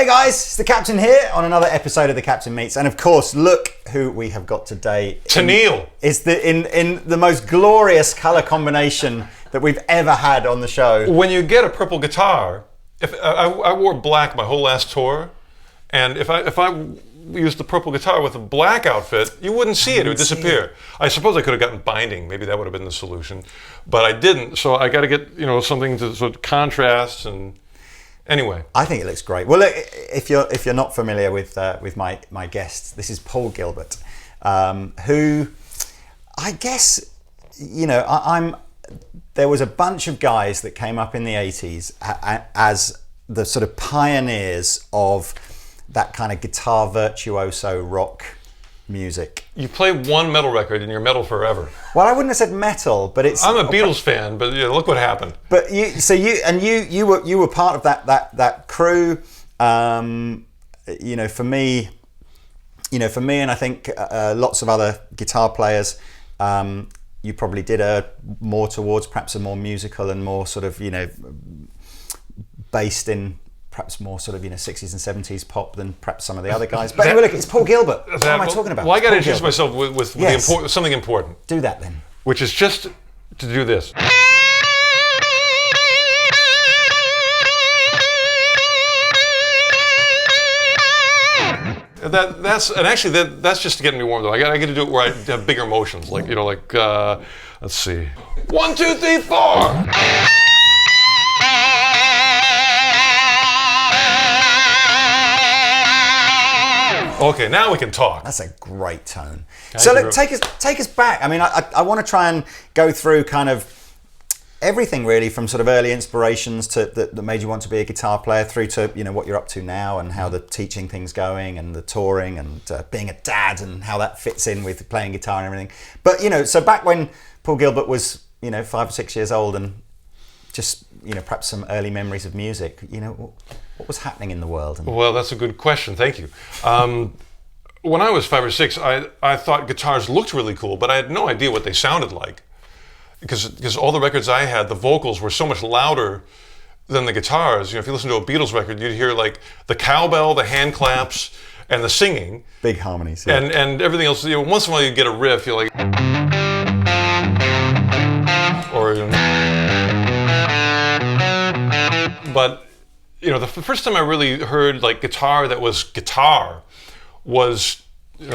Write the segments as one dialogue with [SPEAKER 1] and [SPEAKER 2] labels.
[SPEAKER 1] Hey guys, it's the Captain here on another episode of The Captain Meets, and of course, look who we have got today.
[SPEAKER 2] Neil.
[SPEAKER 1] It's in the most glorious colour combination that we've ever had on the show.
[SPEAKER 2] When you get a purple guitar, if I wore black my whole last tour, and if I used the purple guitar with a black outfit, you wouldn't see it; it would disappear. I suppose I could have gotten binding; maybe that would have been the solution, but I didn't. So I got to get something to sort of contrast and. Anyway,
[SPEAKER 1] I think it looks great. Well, look, if you're not familiar with my guest, this is Paul Gilbert, who I guess there was a bunch of guys that came up in the 80s as the sort of pioneers of that kind of guitar virtuoso rock music.
[SPEAKER 2] You play one metal record and you're metal forever.
[SPEAKER 1] Well, I wouldn't have said metal, but it's.
[SPEAKER 2] I'm a Beatles fan, but look what happened.
[SPEAKER 1] But you were part of that crew. For me, and I think lots of other guitar players. You probably did more towards perhaps a more musical and more sort of based in. Perhaps more sort of 60s and 70s pop than perhaps some of the other guys. But anyway, look, it's Paul Gilbert. What am I talking about?
[SPEAKER 2] Well, I got to introduce myself with something important.
[SPEAKER 1] Do that then.
[SPEAKER 2] Which is just to do this. That's just to get me warm though. I got to do it where I have bigger motions, let's see, 1, 2, 3, 4. Okay, now we can talk.
[SPEAKER 1] That's a great tone. So look, take us back. I mean, I want to try and go through kind of everything really, from sort of early inspirations that made you want to be a guitar player through to what you're up to now and how the teaching thing's going and the touring and being a dad and how that fits in with playing guitar and everything. But so back when Paul Gilbert was 5 or 6 years old and just perhaps some early memories of music, what was happening in the world?
[SPEAKER 2] Well, that's a good question. Thank you. When I was 5 or 6, I thought guitars looked really cool, but I had no idea what they sounded like. Because all the records I had, the vocals were so much louder than the guitars. If you listen to a Beatles record, you'd hear like the cowbell, the hand claps, and the singing.
[SPEAKER 1] Big harmonies. Yeah.
[SPEAKER 2] And everything else. Once in a while you get a riff, you're like... But, the first time I really heard like guitar that was guitar was, and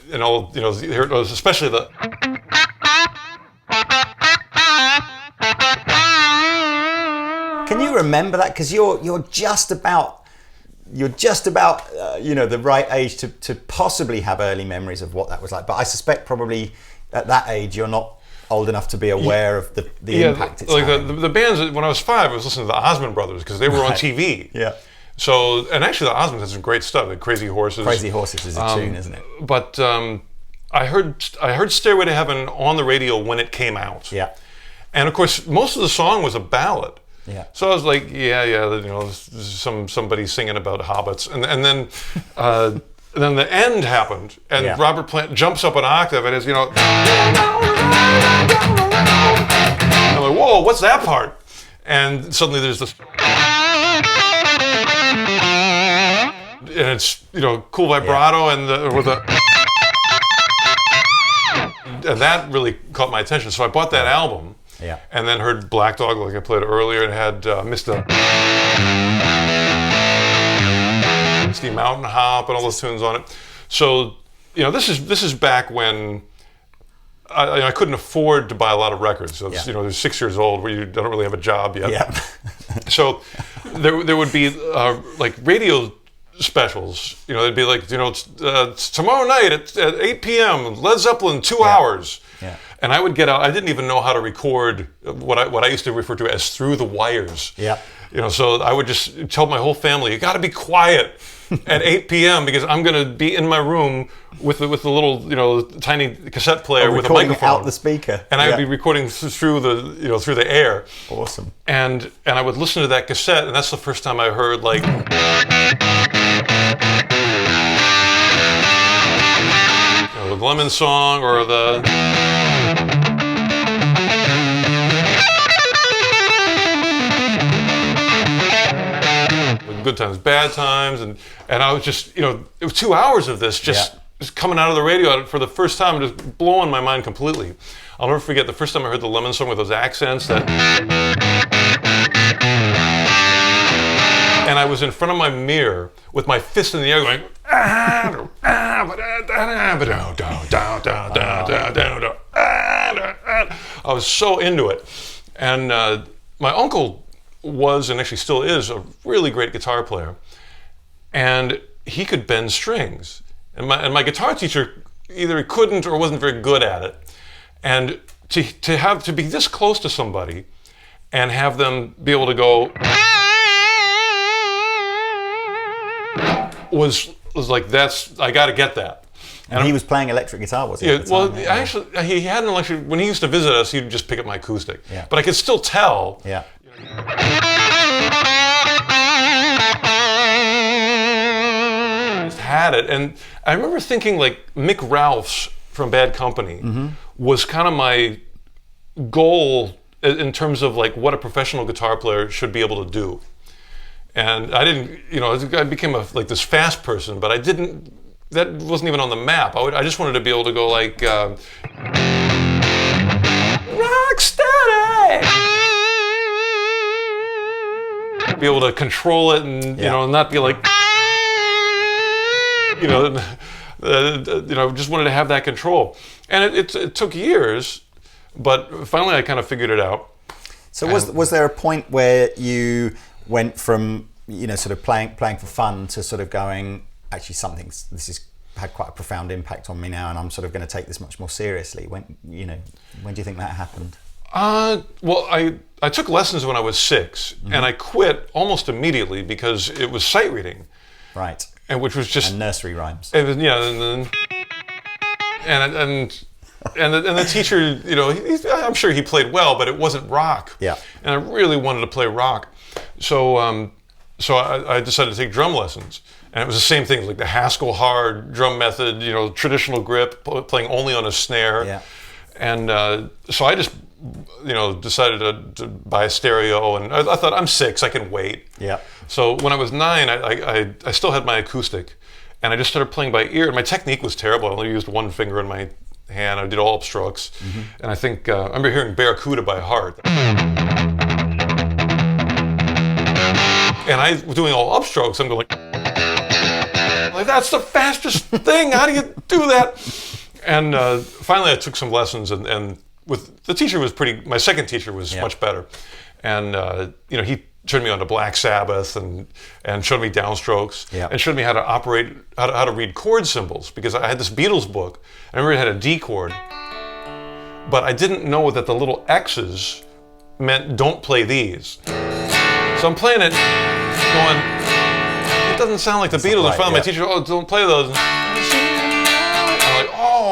[SPEAKER 2] it was especially the.
[SPEAKER 1] Can you remember that? Because you're just about the right age to possibly have early memories of what that was like. But I suspect probably at that age you're not old enough to be aware of the impact it's having.
[SPEAKER 2] The bands, when I was 5, I was listening to the Osmond Brothers because they were on TV.
[SPEAKER 1] Yeah.
[SPEAKER 2] So, and actually the Osmonds had some great stuff, like Crazy Horses.
[SPEAKER 1] Crazy Horses is a tune, isn't it?
[SPEAKER 2] But I heard Stairway to Heaven on the radio when it came out.
[SPEAKER 1] Yeah.
[SPEAKER 2] And of course, most of the song was a ballad.
[SPEAKER 1] Yeah.
[SPEAKER 2] So I was like, somebody singing about hobbits, and then the end happened, and Robert Plant jumps up an octave, and it's I'm like, whoa, what's that part? And suddenly there's this, and it's cool vibrato, and and that really caught my attention. So I bought that album.
[SPEAKER 1] Yeah.
[SPEAKER 2] And then heard Black Dog, like I played earlier, and had Mr. Misty Mountain Hop and all those tunes on it. So, this is back when I couldn't afford to buy a lot of records. So, you're 6 years old where you don't really have a job yet.
[SPEAKER 1] Yeah.
[SPEAKER 2] So there would be like radio specials. They'd be like, tomorrow night at 8 p.m. Led Zeppelin 2 hours.
[SPEAKER 1] Yeah.
[SPEAKER 2] And I would get out. I didn't even know how to record what I used to refer to as through the wires.
[SPEAKER 1] Yeah.
[SPEAKER 2] So I would just tell my whole family, you got to be quiet at 8 p.m. because I'm going to be in my room with the little tiny cassette player with a microphone
[SPEAKER 1] out the speaker,
[SPEAKER 2] and I would be recording through the air.
[SPEAKER 1] Awesome.
[SPEAKER 2] And I would listen to that cassette, and that's the first time I heard like. The Lemon Song or the Good Times, Bad Times, and I was just, it was 2 hours of this just coming out of the radio for the first time, just blowing my mind completely. I'll never forget the first time I heard the Lemon song with those accents. And I was in front of my mirror with my fist in the air going, I was so into it. And my uncle was, and actually still is, a really great guitar player. And he could bend strings. And my guitar teacher either couldn't or wasn't very good at it. And to be this close to somebody and have them be able to go was like, I got to get that.
[SPEAKER 1] And he was playing electric guitar, was he?
[SPEAKER 2] Yeah, well, actually, he had an electric. When he used to visit us, he'd just pick up my acoustic. Yeah. But I could still tell.
[SPEAKER 1] Yeah.
[SPEAKER 2] Had it, and I remember thinking like Mick Ralphs from Bad Company was kind of my goal in terms of like what a professional guitar player should be able to do. And I didn't, I became like this fast person, but that wasn't even on the map. I just wanted to be able to go like rock steady, be able to control it and not be like. Just wanted to have that control. And it took years, but finally I kind of figured it out.
[SPEAKER 1] So was there a point where you went from, sort of playing for fun to sort of going, actually this has had quite a profound impact on me now and I'm sort of going to take this much more seriously? When do you think that happened?
[SPEAKER 2] Well, I took lessons when I was 6 and I quit almost immediately because it was sight reading.
[SPEAKER 1] Right.
[SPEAKER 2] And which was just
[SPEAKER 1] and nursery rhymes.
[SPEAKER 2] It was, and the teacher, I'm sure he played well, but it wasn't rock.
[SPEAKER 1] Yeah.
[SPEAKER 2] And I really wanted to play rock, so I decided to take drum lessons, and it was the same thing, like the Haskell hard drum method, traditional grip, playing only on a snare.
[SPEAKER 1] Yeah.
[SPEAKER 2] And so I just, decided to buy a stereo, and I thought, I'm 6, I can wait.
[SPEAKER 1] Yeah.
[SPEAKER 2] So when I was 9, I still had my acoustic, and I just started playing by ear. And my technique was terrible. I only used one finger in my hand. I did all upstrokes, and I think I remember hearing Barracuda by heart. And I was doing all upstrokes. I'm going like that's the fastest thing. How do you do that? And finally, I took some lessons, and with the teacher was my second teacher was much better, and he turned me on to Black Sabbath and showed me downstrokes and showed me how to operate, how to read chord symbols, because I had this Beatles book. I remember it had a D chord, but I didn't know that the little X's meant don't play these. So I'm playing it, going, it doesn't sound like the Beatles. Right, and finally my teacher, don't play those. I'm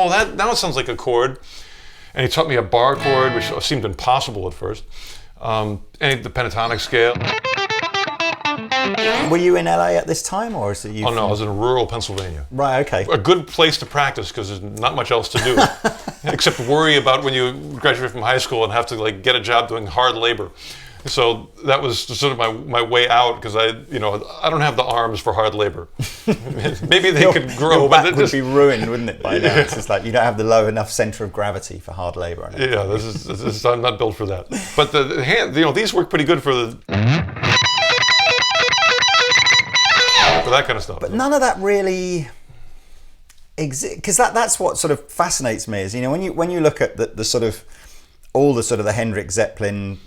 [SPEAKER 2] like, now it sounds like a chord. And he taught me a bar chord, which seemed impossible at first. And the pentatonic scale.
[SPEAKER 1] Were you in LA at this time, or is it you?
[SPEAKER 2] Oh no, I was in rural Pennsylvania.
[SPEAKER 1] Right, okay.
[SPEAKER 2] A good place to practice because there's not much else to do, except worry about when you graduate from high school and have to get a job doing hard labor. So that was sort of my way out, because I don't have the arms for hard labor. Maybe they could grow,
[SPEAKER 1] your
[SPEAKER 2] but
[SPEAKER 1] back would be ruined, wouldn't it? By now, it's just like you don't have the low enough center of gravity for hard labor.
[SPEAKER 2] Yeah, this is I'm not built for that. But the hand, these work pretty good for that kind of stuff.
[SPEAKER 1] But none of that really exists, because that's what sort of fascinates me. Is when you look at the sort of all the sort of the Hendrix, Zeppelin,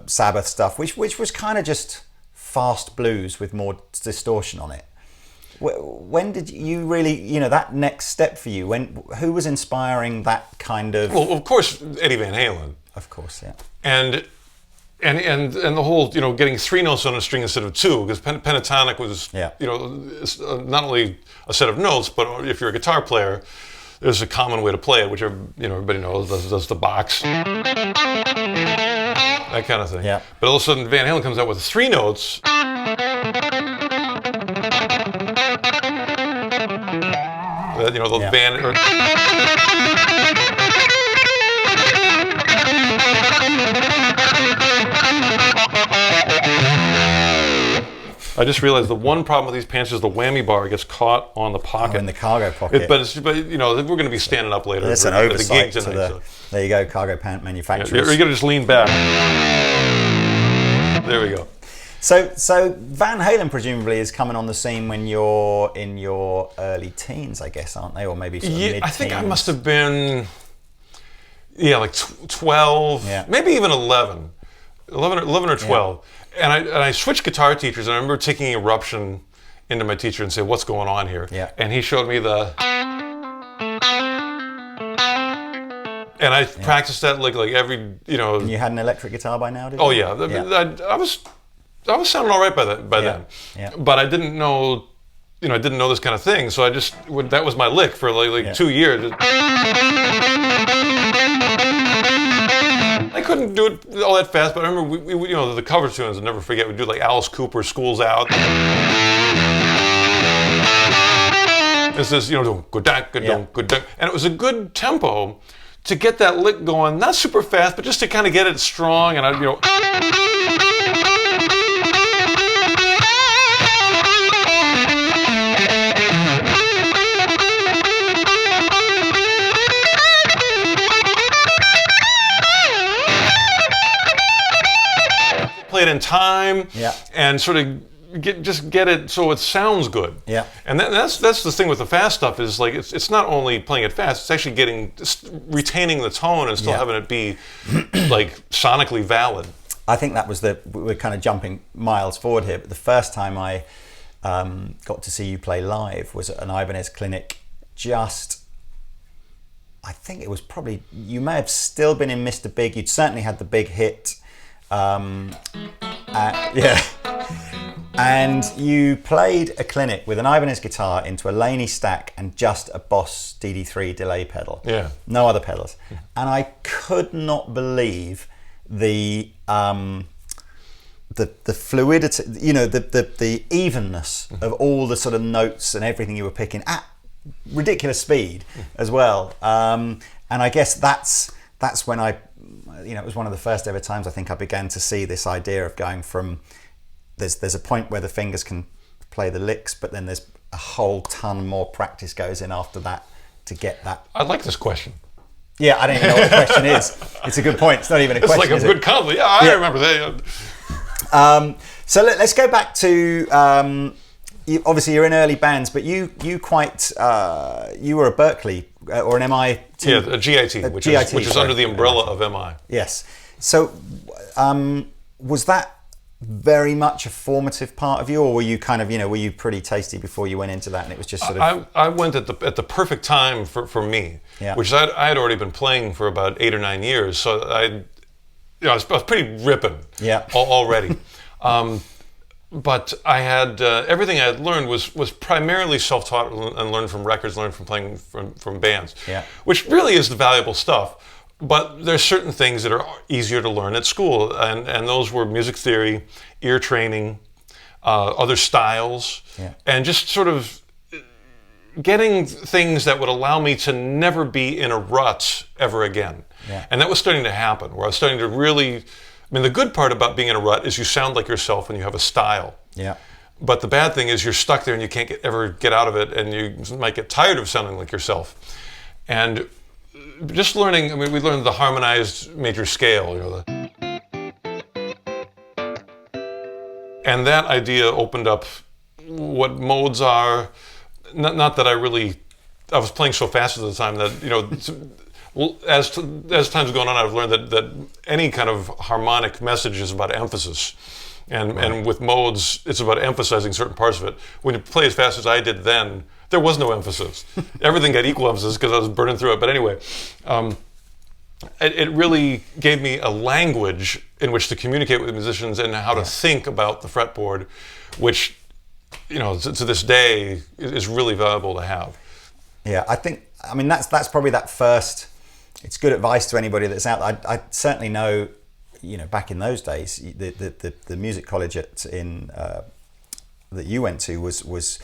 [SPEAKER 1] Sabbath stuff, which was kind of just fast blues with more distortion on it. When did you really, that next step for you? Who was inspiring that kind of?
[SPEAKER 2] Well, of course, Eddie Van Halen.
[SPEAKER 1] Of course, yeah.
[SPEAKER 2] And the whole, getting 3 notes on a string instead of 2, because pentatonic was, not only a set of notes, but if you're a guitar player, there's a common way to play it, which everybody knows, does the box, that kind of thing.
[SPEAKER 1] Yeah.
[SPEAKER 2] But all of a sudden, Van Halen comes out with 3 notes. I just realized the one problem with these pants is the whammy bar gets caught on the pocket.
[SPEAKER 1] Oh, in the cargo pocket.
[SPEAKER 2] But you know, we're going to be standing up later.
[SPEAKER 1] That's an oversight. There you go, cargo pant manufacturers.
[SPEAKER 2] You're going to just lean back. There we go.
[SPEAKER 1] So Van Halen presumably is coming on the scene when you're in your early teens, I guess, aren't they? Or maybe sort of mid-teens.
[SPEAKER 2] I think I must have been, like 12, maybe even 11 or 12. Yeah. And I switched guitar teachers, and I remember taking Eruption into my teacher and saying, "What's going on here?"
[SPEAKER 1] Yeah.
[SPEAKER 2] And he showed me the... And I practiced that like every, you know...
[SPEAKER 1] And you had an electric guitar by now, did you?
[SPEAKER 2] Oh, yeah. I was sounding all right by then.
[SPEAKER 1] Yeah.
[SPEAKER 2] But I didn't know, I didn't know this kind of thing. So that was my lick for like 2 years. I couldn't do it all that fast, but I remember we the cover tunes, I'll never forget, we'd do like Alice Cooper, School's Out. It's this, go down, go down, go down. And it was a good tempo to get that lick going, not super fast, but just to kind of get it strong. And play it in time, and sort of get it so it sounds good.
[SPEAKER 1] Yeah.
[SPEAKER 2] And that's the thing with the fast stuff is like it's not only playing it fast, it's actually retaining the tone and still having it be like sonically valid.
[SPEAKER 1] I think that was we're kind of jumping miles forward here, but the first time I got to see you play live was at an Ibanez clinic. I think it was probably, you may have still been in Mr. Big. You'd certainly had the big hit. And you played a clinic with an Ibanez guitar into a Laney stack and just a Boss DD3 delay pedal.
[SPEAKER 2] Yeah.
[SPEAKER 1] No other pedals. And I could not believe the fluidity, the evenness of all the sort of notes and everything you were picking at ridiculous speed as well. And I guess that's when it was one of the first ever times I think I began to see this idea of going from there's a point where the fingers can play the licks, but then there's a whole ton more practice goes in after that to get that.
[SPEAKER 2] I like this question.
[SPEAKER 1] Yeah, I don't even know what the question is. It's a good point. It's not even a question.
[SPEAKER 2] It's like a good compliment. Yeah, I remember that.
[SPEAKER 1] So let's go back to. Obviously, you're in early bands, but you were a Berkeley or an MI.
[SPEAKER 2] A GIT, which is under the umbrella of MI.
[SPEAKER 1] Yes. So was that very much a formative part of you, or were you kind of, were you pretty tasty before you went into that, and it was just sort of?
[SPEAKER 2] I went at the perfect time for me, which I had already been playing for about 8 or 9 years, so I was pretty ripping already. But I had everything I had learned was primarily self-taught and learned from records, learned from playing from bands, which really is the valuable stuff. But there's certain things that are easier to learn at school, and those were music theory, ear training, other styles, and just sort of getting things that would allow me to never be in a rut ever again. And that was starting to happen, where I was starting to really... the good part about being in a rut is you sound like yourself and you have a style.
[SPEAKER 1] Yeah.
[SPEAKER 2] But the bad thing is you're stuck there and you can't ever get out of it, and you might get tired of sounding like yourself. And just learning, we learned the harmonized major scale, and that idea opened up what modes are. Not that I was playing so fast at the time that, as time's going on, I've learned that any kind of harmonic message is about emphasis. And with modes, it's about emphasizing certain parts of it. When you play as fast as I did then, there was no emphasis. Everything got equal emphasis because I was burning through it. But anyway, it really gave me a language in which to communicate with musicians and how to think about the fretboard, which, to this day is really valuable to have. Yeah,
[SPEAKER 1] that's probably that first. It's good advice to anybody that's out there. I certainly know, back in those days, the music college that you went to was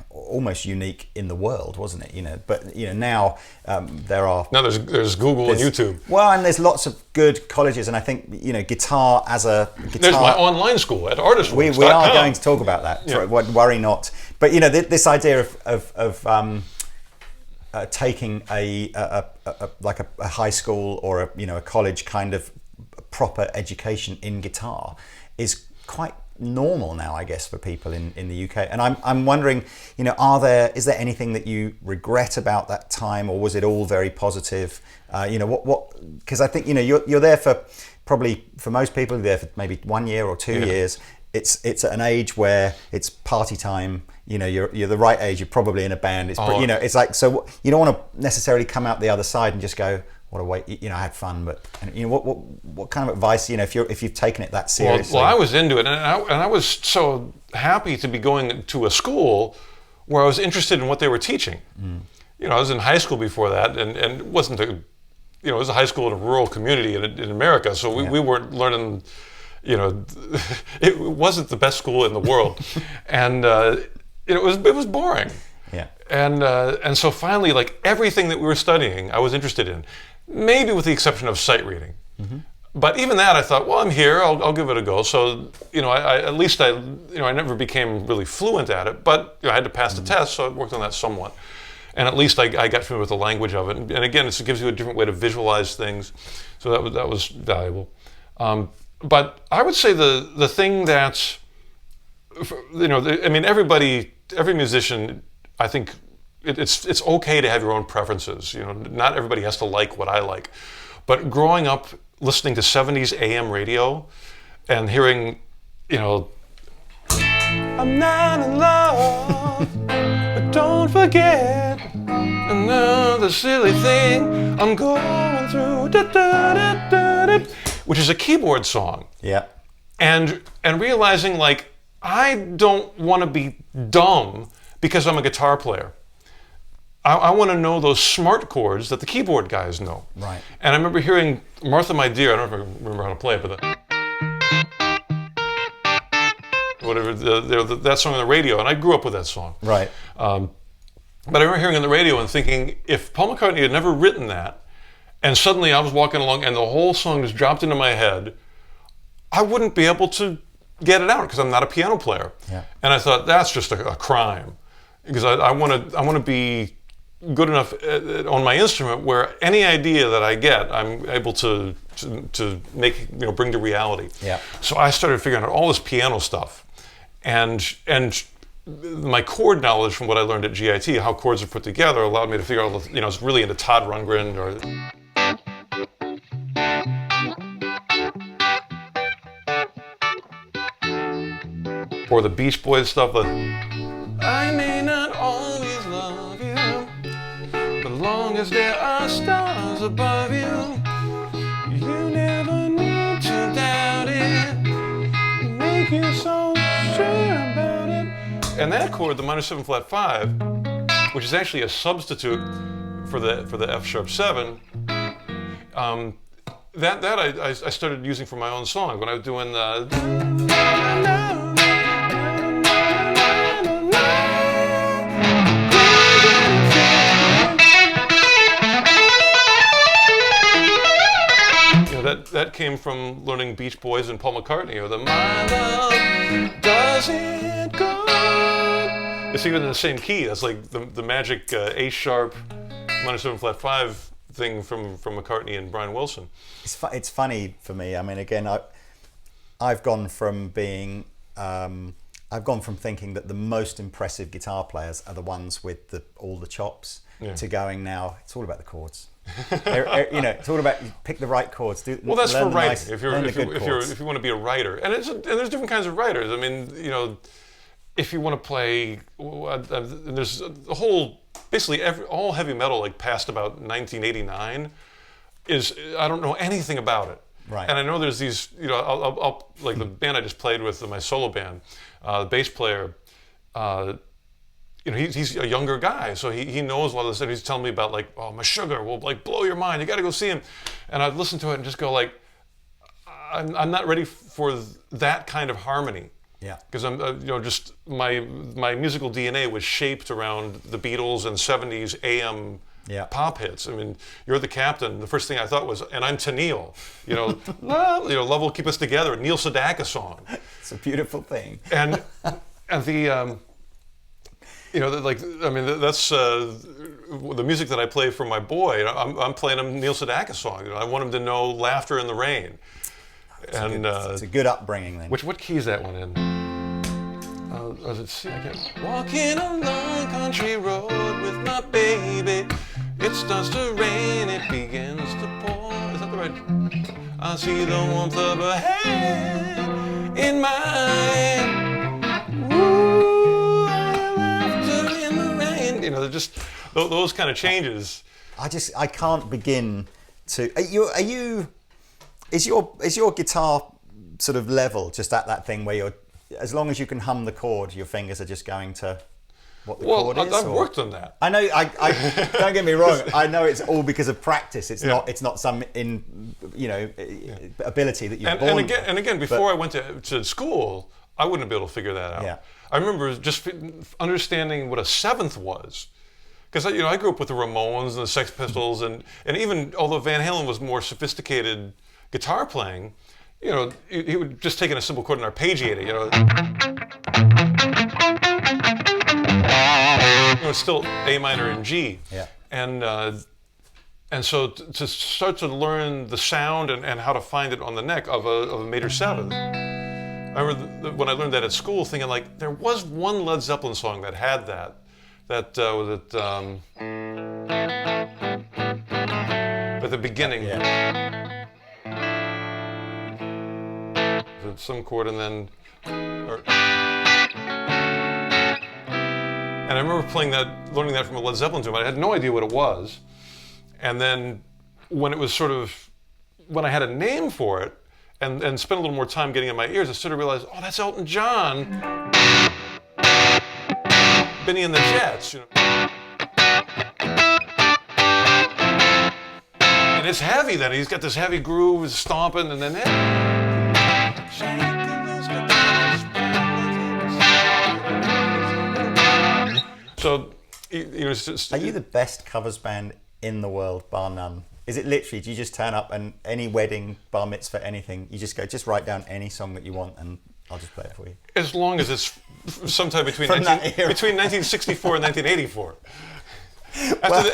[SPEAKER 1] almost unique in the world, wasn't it? But now there are
[SPEAKER 2] there's Google and YouTube.
[SPEAKER 1] Well, and there's lots of good colleges, and I think guitar as a guitar.
[SPEAKER 2] There's my online school at Artist.
[SPEAKER 1] We are going to talk about that. Yeah. Worry not. But this idea of taking a high school or a college kind of proper education in guitar is quite normal now, I guess, for people in the UK. And I'm wondering, is there anything that you regret about that time, or was it all very positive? Because I think you're there for probably, for most people, you're there for maybe 1 year or 2 years. It's at an age where it's party time. You're the right age. You're probably in a band. It's it's like, so you don't want to necessarily come out the other side and just go, what a wait, I had fun, but what kind of advice, if you've taken it that seriously?
[SPEAKER 2] Well, I was into it, and I was so happy to be going to a school where I was interested in what they were teaching. I was in high school before that, and it wasn't it was a high school in a rural community in America, so we weren't learning, it wasn't the best school in the world, and it was boring.
[SPEAKER 1] Yeah.
[SPEAKER 2] And so finally, like, everything that we were studying, I was interested in, maybe with the exception of sight reading. Mm-hmm. But even that, I thought, well, I'm here, I'll give it a go. So, I never became really fluent at it, but I had to pass the test, so I worked on that somewhat. And at least I got familiar with the language of it. And again, it gives you a different way to visualize things. So that was valuable. But I would say the thing that's, every musician, I think it's okay to have your own preferences. Not everybody has to like what I like. But growing up listening to 70s AM radio and hearing, I'm not in love, but don't forget another silly thing I'm going through, which is a keyboard song.
[SPEAKER 1] Yeah.
[SPEAKER 2] And realizing, like, I don't want to be dumb because I'm a guitar player. I want to know those smart chords that the keyboard guys know.
[SPEAKER 1] Right.
[SPEAKER 2] And I remember hearing Martha, My Dear, I don't remember how to play it, but that song on the radio, and I grew up with that song.
[SPEAKER 1] Right.
[SPEAKER 2] But I remember hearing it on the radio and thinking, if Paul McCartney had never written that, and suddenly I was walking along and the whole song just dropped into my head, I wouldn't be able to get it out because I'm not a piano player.
[SPEAKER 1] Yeah.
[SPEAKER 2] And I thought, that's just a crime, because I want to be good enough on my instrument where any idea that I get, I'm able to make, bring to reality.
[SPEAKER 1] Yeah.
[SPEAKER 2] So I started figuring out all this piano stuff, and my chord knowledge from what I learned at GIT, how chords are put together, allowed me to figure out, I was really into Todd Rundgren or the Beach Boys stuff. I may not always love you, but long as there are stars above you, you never need to doubt it. Make you so sure about it. And that chord, the minor 7 flat 5, which is actually a substitute for the F sharp 7, that I started using for my own song when I was doing that came from learning Beach Boys and Paul McCartney, or the My Love Doesn't Go. It's even in the same key. That's like the magic A sharp minor 7 flat 5 thing from McCartney and Brian Wilson.
[SPEAKER 1] It's funny for me. I mean, again, I've gone from being thinking that the most impressive guitar players are the ones with all the chops, to going now, it's all about the chords. It's all about pick the right chords.
[SPEAKER 2] That's for writing. If you want to be a writer, and there's different kinds of writers. I mean, if you want to play, there's a whole, basically all heavy metal, like past about 1989, I don't know anything about it.
[SPEAKER 1] Right.
[SPEAKER 2] And I know there's these, I'll like the band I just played with, my solo band, the bass player. He's a younger guy, so he knows a lot of this, and he's telling me about, like, oh, my sugar will, like, blow your mind. You got to go see him. And I'd listen to it and just go, like, I'm not ready for that kind of harmony.
[SPEAKER 1] Yeah.
[SPEAKER 2] Because I'm, just my musical DNA was shaped around the Beatles and '70s AM pop hits. I mean, You're the Captain. The first thing I thought was, and I'm to Neil. Love will keep us together. A Neil Sedaka song.
[SPEAKER 1] It's a beautiful thing.
[SPEAKER 2] And the that's the music that I play for my boy. I'm playing him Neil Sedaka song. I want him to know Laughter in the Rain.
[SPEAKER 1] It's a good upbringing then.
[SPEAKER 2] What key is that one in? Does it C? I can't. Walking along country road with my baby. It starts to rain, it begins to pour. Is that the right? I see the warmth of her hand in mine. Ooh, laughter in the rain. They're just those kind of changes.
[SPEAKER 1] I can't begin to. Is your guitar sort of level just at that thing where you're, as long as you can hum the chord, your fingers are just going to what the chord is?
[SPEAKER 2] I've worked on that.
[SPEAKER 1] I know. I don't get me wrong. I know it's all because of practice. It's not. It's not some ability that you're born with.
[SPEAKER 2] And again, before I went to school, I wouldn't be able to figure that out.
[SPEAKER 1] Yeah.
[SPEAKER 2] I remember just understanding what a seventh was. Because I grew up with the Ramones and the Sex Pistols, and even although Van Halen was more sophisticated guitar playing, he would just take in a simple chord and arpeggiate it. It's still A minor and G.
[SPEAKER 1] Yeah.
[SPEAKER 2] And so to start to learn the sound and how to find it on the neck of a major seventh. I remember when I learned that at school, thinking like there was one Led Zeppelin song that had that. That was at the beginning.
[SPEAKER 1] Yeah.
[SPEAKER 2] Some chord and then. And I remember learning that from a Led Zeppelin tune, but I had no idea what it was. And then when I had a name for it and spent a little more time getting it in my ears, I sort of realized, oh, that's Elton John. Benny and the Jets, And it's heavy then. He's got this heavy groove, stomping, and then So, it's just...
[SPEAKER 1] Are you the best covers band in the world, bar none? Is it literally, do you just turn up and any wedding, bar mitzvah, anything, you just go, just write down any song that you want and I'll just play it for you?
[SPEAKER 2] As long as it's sometime between 1964 and 1984.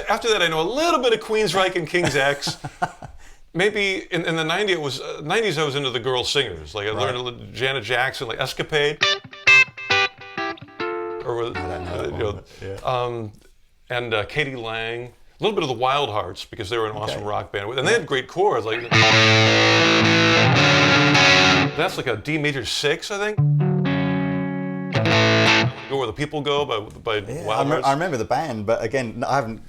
[SPEAKER 2] After that, I know a little bit of Queensryche and King's X. Maybe in the 90s, I was into the girl singers. Like I learned Janet Jackson, like Escapade. Or and Katie Lang. A little bit of the Wild Hearts because they were an awesome rock band, and they had great chords. Like that's like a D major 6, I think. Go Where the People Go by Wild Hearts.
[SPEAKER 1] I remember the band, but again, I haven't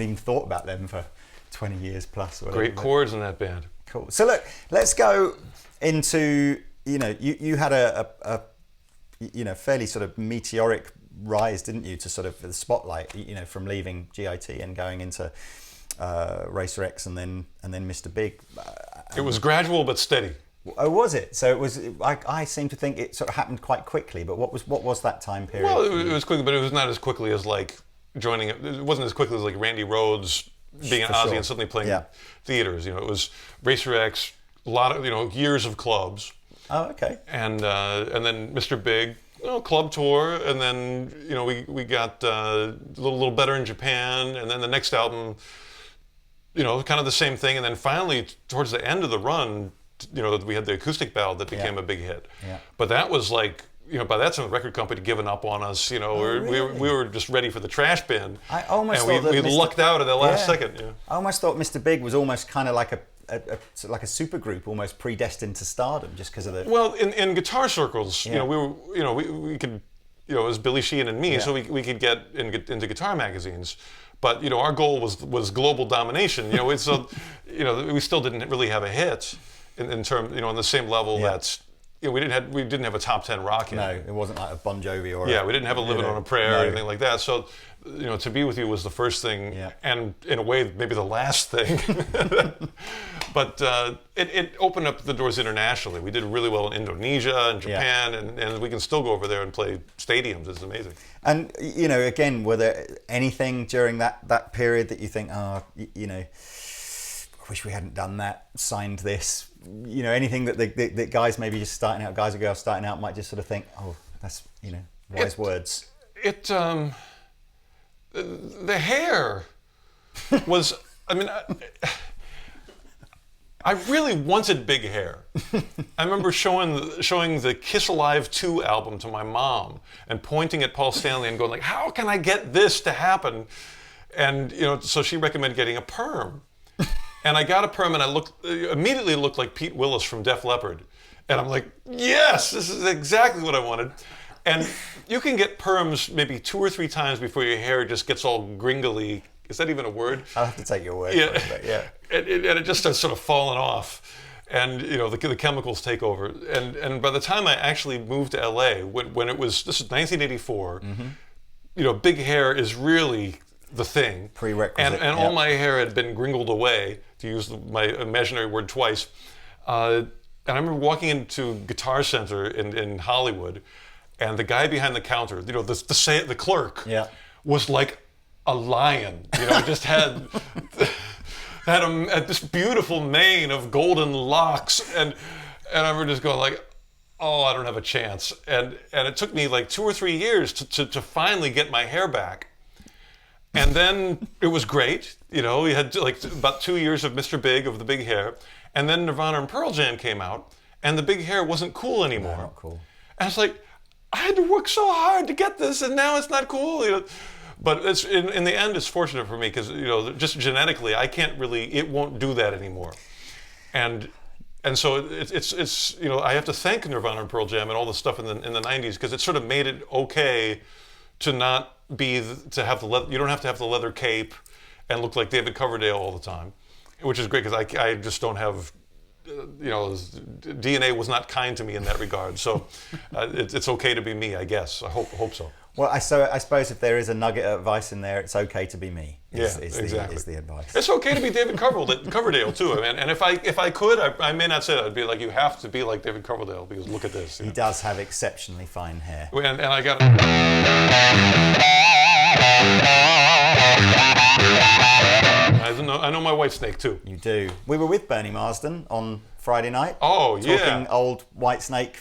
[SPEAKER 1] even thought about them for 20 years plus. Or whatever,
[SPEAKER 2] great chords in that band.
[SPEAKER 1] Cool. So look, let's go into you had a fairly sort of meteoric rise, didn't you, to sort of the spotlight, from leaving GIT and going into Racer X and then Mr. Big.
[SPEAKER 2] It was gradual but steady.
[SPEAKER 1] Oh, was it? So it was. I seem to think it sort of happened quite quickly. But what was that time period?
[SPEAKER 2] Well, it was quickly, but it was not as quickly as like joining. It wasn't as quickly as like Randy Rhoads being an Ozzy and suddenly playing theaters. It was Racer X, a lot of years of clubs.
[SPEAKER 1] Oh, okay.
[SPEAKER 2] And then Mr. Big, club tour, and then we got a little better in Japan, and then the next album, kind of the same thing, and then finally towards the end of the run, we had the acoustic ballad that became a big hit. Yeah. But that was like, by that time the record company had given up on us.
[SPEAKER 1] Really?
[SPEAKER 2] we were just ready for the trash bin.
[SPEAKER 1] I almost
[SPEAKER 2] thought we lucked out at the last second. Yeah.
[SPEAKER 1] I almost thought Mr. Big was almost kind of like a super group, almost predestined to stardom, just because of the.
[SPEAKER 2] Well, in guitar circles, we could, it was Billy Sheehan and me, so we could get into guitar magazines. But our goal was global domination. We still didn't really have a hit in terms, on the same level that we didn't have a top 10 rock hit.
[SPEAKER 1] No, it wasn't like a Bon Jovi or
[SPEAKER 2] we didn't have a Living on a Prayer or anything like that. So, To Be With You was the first thing, and in a way, maybe the last thing. But it opened up the doors internationally. We did really well in Indonesia and Japan, and we can still go over there and play stadiums. It's amazing.
[SPEAKER 1] And, again, were there anything during that period that you think, I wish we hadn't done that, signed this, anything that the guys maybe just starting out, guys or girls starting out might just sort of think, oh, that's, wise words.
[SPEAKER 2] The hair was, I really wanted big hair. I remember showing the Kiss Alive 2 album to my mom and pointing at Paul Stanley and going like, how can I get this to happen? And, so she recommended getting a perm. And I got a perm and I immediately looked like Pete Willis from Def Leppard. And I'm like, yes, this is exactly what I wanted. And you can get perms maybe 2 or 3 times before your hair just gets all gringly. Is that even a word?
[SPEAKER 1] I'll have to take your word
[SPEAKER 2] for
[SPEAKER 1] it, yeah.
[SPEAKER 2] And it just starts sort of falling off. And, the chemicals take over. And by the time I actually moved to LA, when this is 1984, big hair is really the thing.
[SPEAKER 1] Prerequisite.
[SPEAKER 2] And all my hair had been gringled away, to use my imaginary word twice. And I remember walking into Guitar Center in Hollywood, and the guy behind the counter, the clerk, was like a lion. Just had this beautiful mane of golden locks, and I remember just going like, oh, I don't have a chance. And it took me like 2 or 3 years to finally get my hair back. And then it was great. We had like about 2 years of Mr. Big, of the big hair. And then Nirvana and Pearl Jam came out, and the big hair wasn't cool anymore.
[SPEAKER 1] No, not cool.
[SPEAKER 2] And it's like, I had to work so hard to get this, and now it's not cool. But it's in the end, it's fortunate for me because just genetically, it won't do that anymore. And so it's I have to thank Nirvana and Pearl Jam and all the stuff in the 90s because it sort of made it okay to not to have you don't have to have the leather cape and look like David Coverdale all the time, which is great because I just don't have, DNA was not kind to me in that regard. So it's okay to be me, I guess. I hope so.
[SPEAKER 1] Well, I suppose if there is a nugget of advice in there, it's okay to be me.
[SPEAKER 2] Exactly.
[SPEAKER 1] Is the advice.
[SPEAKER 2] It's okay to be David Coverdale too. And if I could, I may not say that. I'd be like, you have to be like David Coverdale because look at this.
[SPEAKER 1] He does have exceptionally fine hair.
[SPEAKER 2] And I got. I know my Whitesnake too.
[SPEAKER 1] You do. We were with Bernie Marsden on Friday night.
[SPEAKER 2] Oh yeah.
[SPEAKER 1] Talking old Whitesnake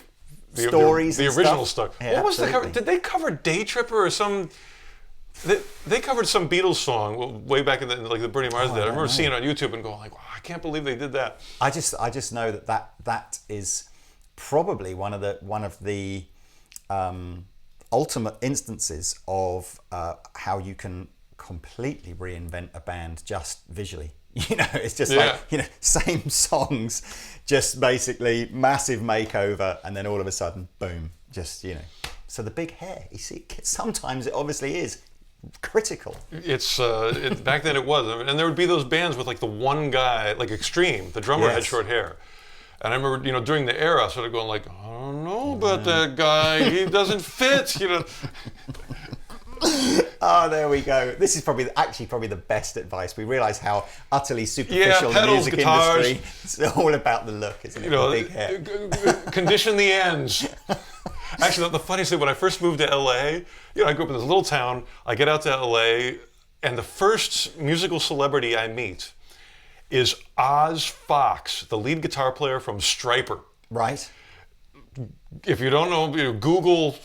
[SPEAKER 1] stories.
[SPEAKER 2] The original stuff.
[SPEAKER 1] Yeah,
[SPEAKER 2] what was the cover? Did they cover Day Tripper or some? They covered some Beatles song way back in the Bernie Marsden. I remember seeing it on YouTube and going like, wow, I can't believe they did that.
[SPEAKER 1] I just know that is probably one of the ultimate instances of how you can completely reinvent a band just visually. It's just same songs, just basically massive makeover, and then all of a sudden, boom, just So the big hair, you see, sometimes it obviously is critical.
[SPEAKER 2] It's back then it was, and there would be those bands with like the one guy, like Extreme, the drummer had short hair. And I remember, during the era, sort of going like, I don't know about that guy. He doesn't fit,
[SPEAKER 1] Oh, there we go. This is probably the best advice. We realise how utterly superficial the music
[SPEAKER 2] guitars.
[SPEAKER 1] industry. It's all about the look, isn't it? The big hair.
[SPEAKER 2] Condition the ends. Actually, the funniest thing, when I first moved to LA, I grew up in this little town. I get out to LA, and the first musical celebrity I meet is Oz Fox, the lead guitar player from Stryper.
[SPEAKER 1] Right.
[SPEAKER 2] If you don't know, do a Google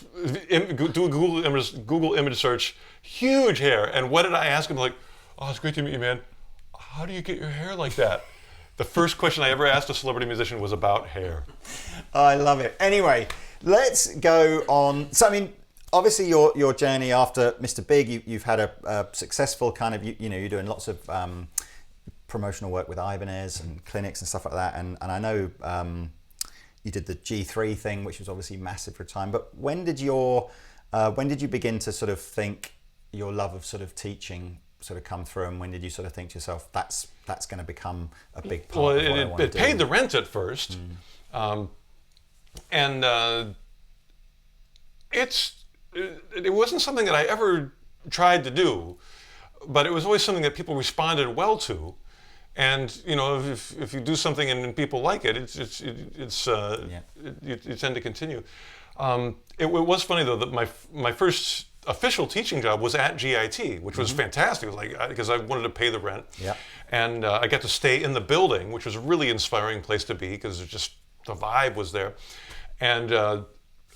[SPEAKER 2] image search. Huge hair. And what did I ask him? Like, oh, it's great to meet you, man. How do you get your hair like that? The first question I ever asked a celebrity musician was about hair.
[SPEAKER 1] I love it. Anyway, let's go on. So, obviously your journey after Mr. Big, you've had a successful kind of, you're doing lots of promotional work with Ibanez and clinics and stuff like that. And I know you did the G3 thing, which was obviously massive for a time. But when did you begin to sort of think your love of sort of teaching sort of come through, and when did you sort of think to yourself that's going to become a big part of what I want to do?
[SPEAKER 2] It paid the rent at first. And it wasn't something that I ever tried to do, but it was always something that people responded well to. And you know, if you do something and people like it, you tend to continue. It was funny though that my first official teaching job was at GIT, which was fantastic. It was like, because I wanted to pay the rent, and I got to stay in the building, which was a really inspiring place to be because just the vibe was there. And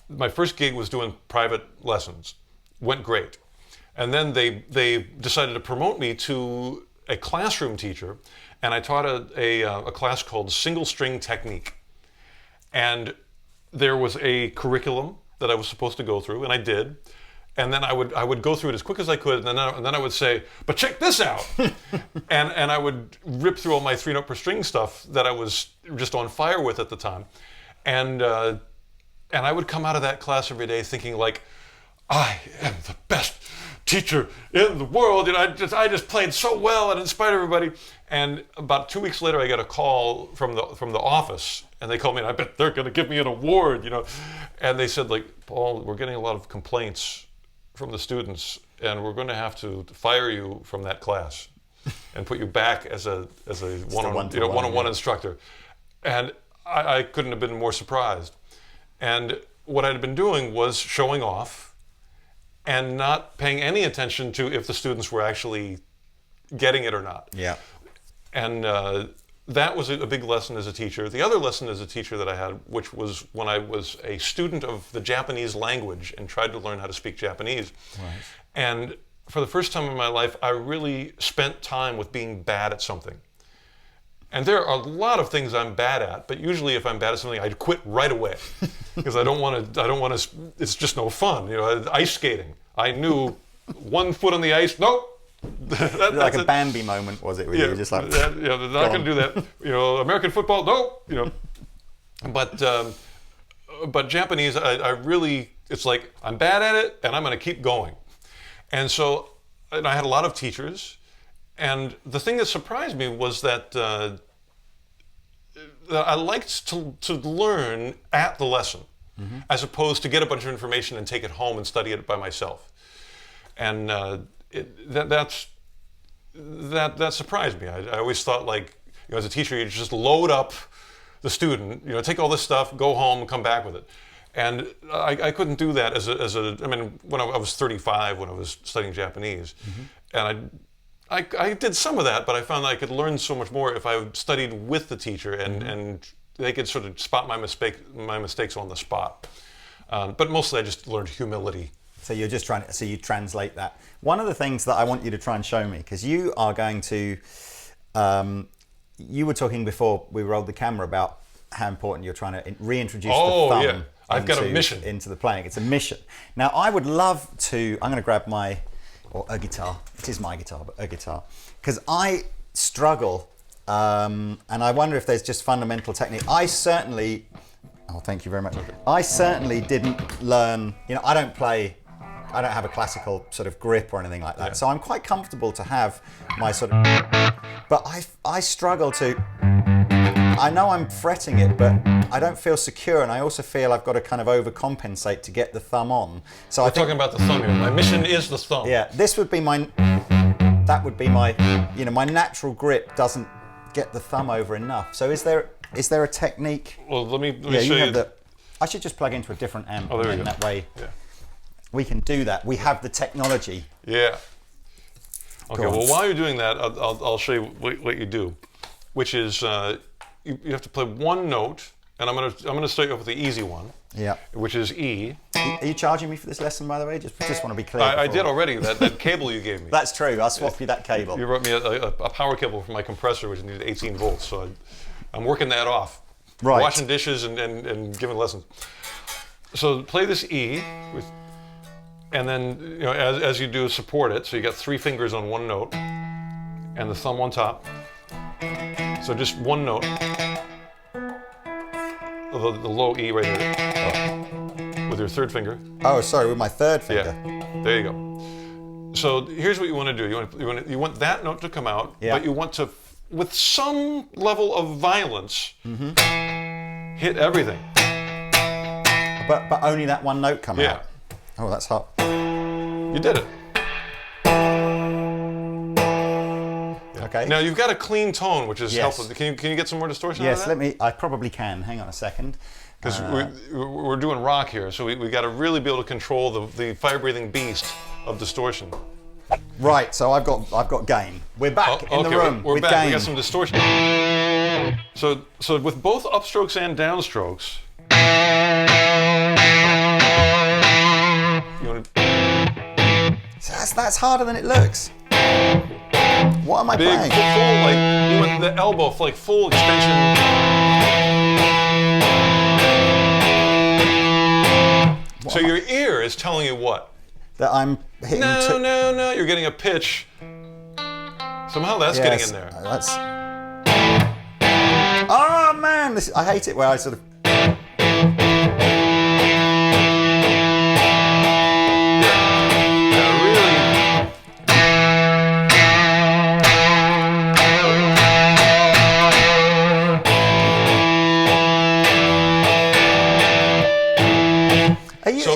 [SPEAKER 2] my first gig was doing private lessons. Went great, and then they decided to promote me to a classroom teacher, and I taught a class called Single String Technique. And there was a curriculum that I was supposed to go through, and I did. And then I would go through it as quick as I could, and then I would say, "But check this out," and I would rip through all my 3-note per string stuff that I was just on fire with at the time, and I would come out of that class every day thinking like, "I am the best teacher in the world, and I just played so well and inspired everybody." And about 2 weeks later, I got a call from the office, and they called me, and I bet they're going to give me an award, you know. And they said, like, "Paul, we're getting a lot of complaints from the students, and we're going to have to fire you from that class and put you back as a one-on-one instructor." And I couldn't have been more surprised. And what I'd been doing was showing off and not paying any attention to if the students were actually getting it or not.
[SPEAKER 1] Yeah.
[SPEAKER 2] And that was a big lesson as a teacher. The other lesson as a teacher that I had, which was when I was a student of the Japanese language and tried to learn how to speak Japanese.
[SPEAKER 1] Right.
[SPEAKER 2] And for the first time in my life, I really spent time with being bad at something. And there are a lot of things I'm bad at, but usually if I'm bad at something, I'd quit right away because I don't want to, it's just no fun. You know, ice skating. I knew 1 foot on the ice, nope.
[SPEAKER 1] Like a Bambi moment, was it? Where you were just like,
[SPEAKER 2] they're not going to do that. You know, American football, nope. You know, but Japanese, I really, it's like I'm bad at it, and I'm going to keep going. And so, and I had a lot of teachers, and the thing that surprised me was that I liked to learn at the lesson, as opposed to get a bunch of information and take it home and study it by myself. And that surprised me. I always thought, like, you know, as a teacher, you just load up the student, you know, take all this stuff, go home, and come back with it. And I couldn't do that I mean, when I was 35, when I was studying Japanese, and I did some of that, but I found that I could learn so much more if I studied with the teacher, and they could sort of spot my mistakes on the spot. But mostly I just learned humility.
[SPEAKER 1] So you're just trying to, so you translate that. One of the things that I want you to try and show me, because you are going to, you were talking before we rolled the camera about how important you're trying to reintroduce the thumb
[SPEAKER 2] I've got a mission
[SPEAKER 1] into the playing. It's a mission. Now I would love to, I'm going to grab a guitar. It is my guitar, but a guitar. Because I struggle, and I wonder if there's just fundamental technique. I certainly, thank you very much. I certainly didn't learn, you know, I don't have a classical sort of grip or anything like that. Yeah. So I'm quite comfortable to have my sort of, but I struggle to, I know I'm fretting it, but I don't feel secure, and I also feel I've got to kind of overcompensate to get the thumb on. So
[SPEAKER 2] We're talking about the thumb here. My mission is the thumb.
[SPEAKER 1] Yeah, this would be that would be my, you know, my natural grip doesn't get the thumb over enough. So is there a technique?
[SPEAKER 2] Well, let me show you.
[SPEAKER 1] I should just plug into a different amp,
[SPEAKER 2] and
[SPEAKER 1] then that way we can do that. We have the technology.
[SPEAKER 2] Yeah. Okay. Well, while you're doing that, I'll show you what you do, which is you have to play one note, and I'm gonna start you off with the easy one.
[SPEAKER 1] Yeah.
[SPEAKER 2] Which is E.
[SPEAKER 1] Are you charging me for this lesson, by the way? Just want to be clear.
[SPEAKER 2] I did already. That cable you gave me.
[SPEAKER 1] That's true. I'll swap you that cable.
[SPEAKER 2] You brought me a power cable for my compressor, which needed 18 volts. So I'm working that off.
[SPEAKER 1] Right.
[SPEAKER 2] Washing dishes and giving lessons. So play this E, and then, you know, as you do, support it. So you got 3 fingers on one note, and the thumb on top. So just one note. The low E right here. With your 3rd finger.
[SPEAKER 1] Oh, sorry, with my 3rd finger.
[SPEAKER 2] Yeah. There you go. So here's what you want to do. You want that note to come out, but you want to, with some level of violence, hit everything.
[SPEAKER 1] but only that one note come
[SPEAKER 2] Yeah.
[SPEAKER 1] out. Oh, that's hot.
[SPEAKER 2] You did it.
[SPEAKER 1] Okay.
[SPEAKER 2] Now you've got a clean tone, which is
[SPEAKER 1] Yes.
[SPEAKER 2] helpful. Can you get some more distortion out
[SPEAKER 1] Yes,
[SPEAKER 2] of that?
[SPEAKER 1] I probably can. Hang on a second.
[SPEAKER 2] Because we're doing rock here, so we got to really be able to control the fire-breathing beast of distortion.
[SPEAKER 1] Right, so I've got gain. We're back in the room
[SPEAKER 2] We're
[SPEAKER 1] with
[SPEAKER 2] back.
[SPEAKER 1] gain.
[SPEAKER 2] We got some distortion. So with both upstrokes and downstrokes, you want to
[SPEAKER 1] So that's harder than it looks. What am I
[SPEAKER 2] big
[SPEAKER 1] playing?
[SPEAKER 2] full, like you want the elbow, like full extension. So your ear is telling you what?
[SPEAKER 1] That I'm hitting.
[SPEAKER 2] No. You're getting a pitch. Somehow that's getting in there.
[SPEAKER 1] That's. Oh man, I hate it where I sort of.
[SPEAKER 2] Yeah, really.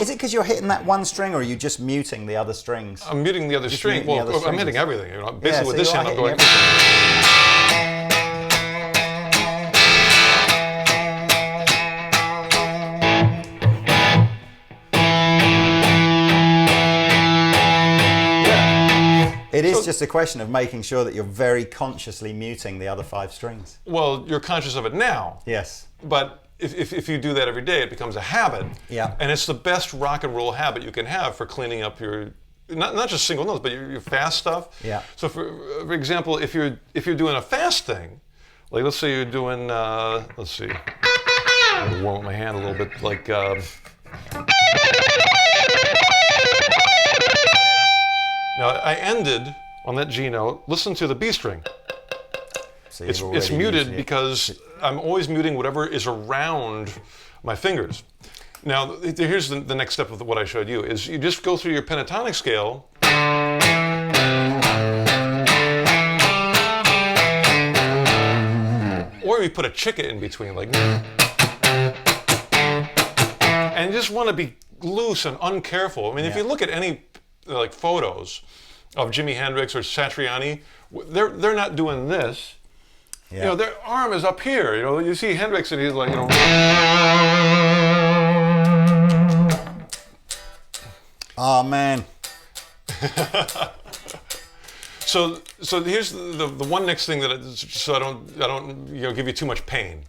[SPEAKER 1] Is it because you're hitting that one string, or are you just muting the other strings?
[SPEAKER 2] I'm muting the other string.
[SPEAKER 1] muting the
[SPEAKER 2] Well,
[SPEAKER 1] other
[SPEAKER 2] I'm hitting
[SPEAKER 1] strings.
[SPEAKER 2] everything. You know, basically with
[SPEAKER 1] so
[SPEAKER 2] this
[SPEAKER 1] you are
[SPEAKER 2] hand, I'm
[SPEAKER 1] hitting
[SPEAKER 2] going.
[SPEAKER 1] It is just a question of making sure that you're very consciously muting the other 5 strings.
[SPEAKER 2] Well, you're conscious of it now.
[SPEAKER 1] Yes.
[SPEAKER 2] But if you do that every day, it becomes a habit.
[SPEAKER 1] Yeah.
[SPEAKER 2] And it's the best rock and roll habit you can have for cleaning up your not just single notes, but your fast stuff.
[SPEAKER 1] Yeah.
[SPEAKER 2] So for example, if you're doing a fast thing, like let's say you're doing let's see, I'm gonna warm up my hand a little bit, like. Now I ended on that G note. Listen to the B string.
[SPEAKER 1] So
[SPEAKER 2] It's muted because I'm always muting whatever is around my fingers. Now, here's the next step of what I showed you, is you just go through your pentatonic scale. Or you put a chicka in between, like. And you just want to be loose and uncareful. I mean, if you look at any like photos of Jimi Hendrix or Satriani, they're not doing this.
[SPEAKER 1] Yeah.
[SPEAKER 2] You know, their arm is up here. You know, you see Hendrix and he's like, you know.
[SPEAKER 1] Oh man.
[SPEAKER 2] So here's the one next thing that so I don't give you too much pain,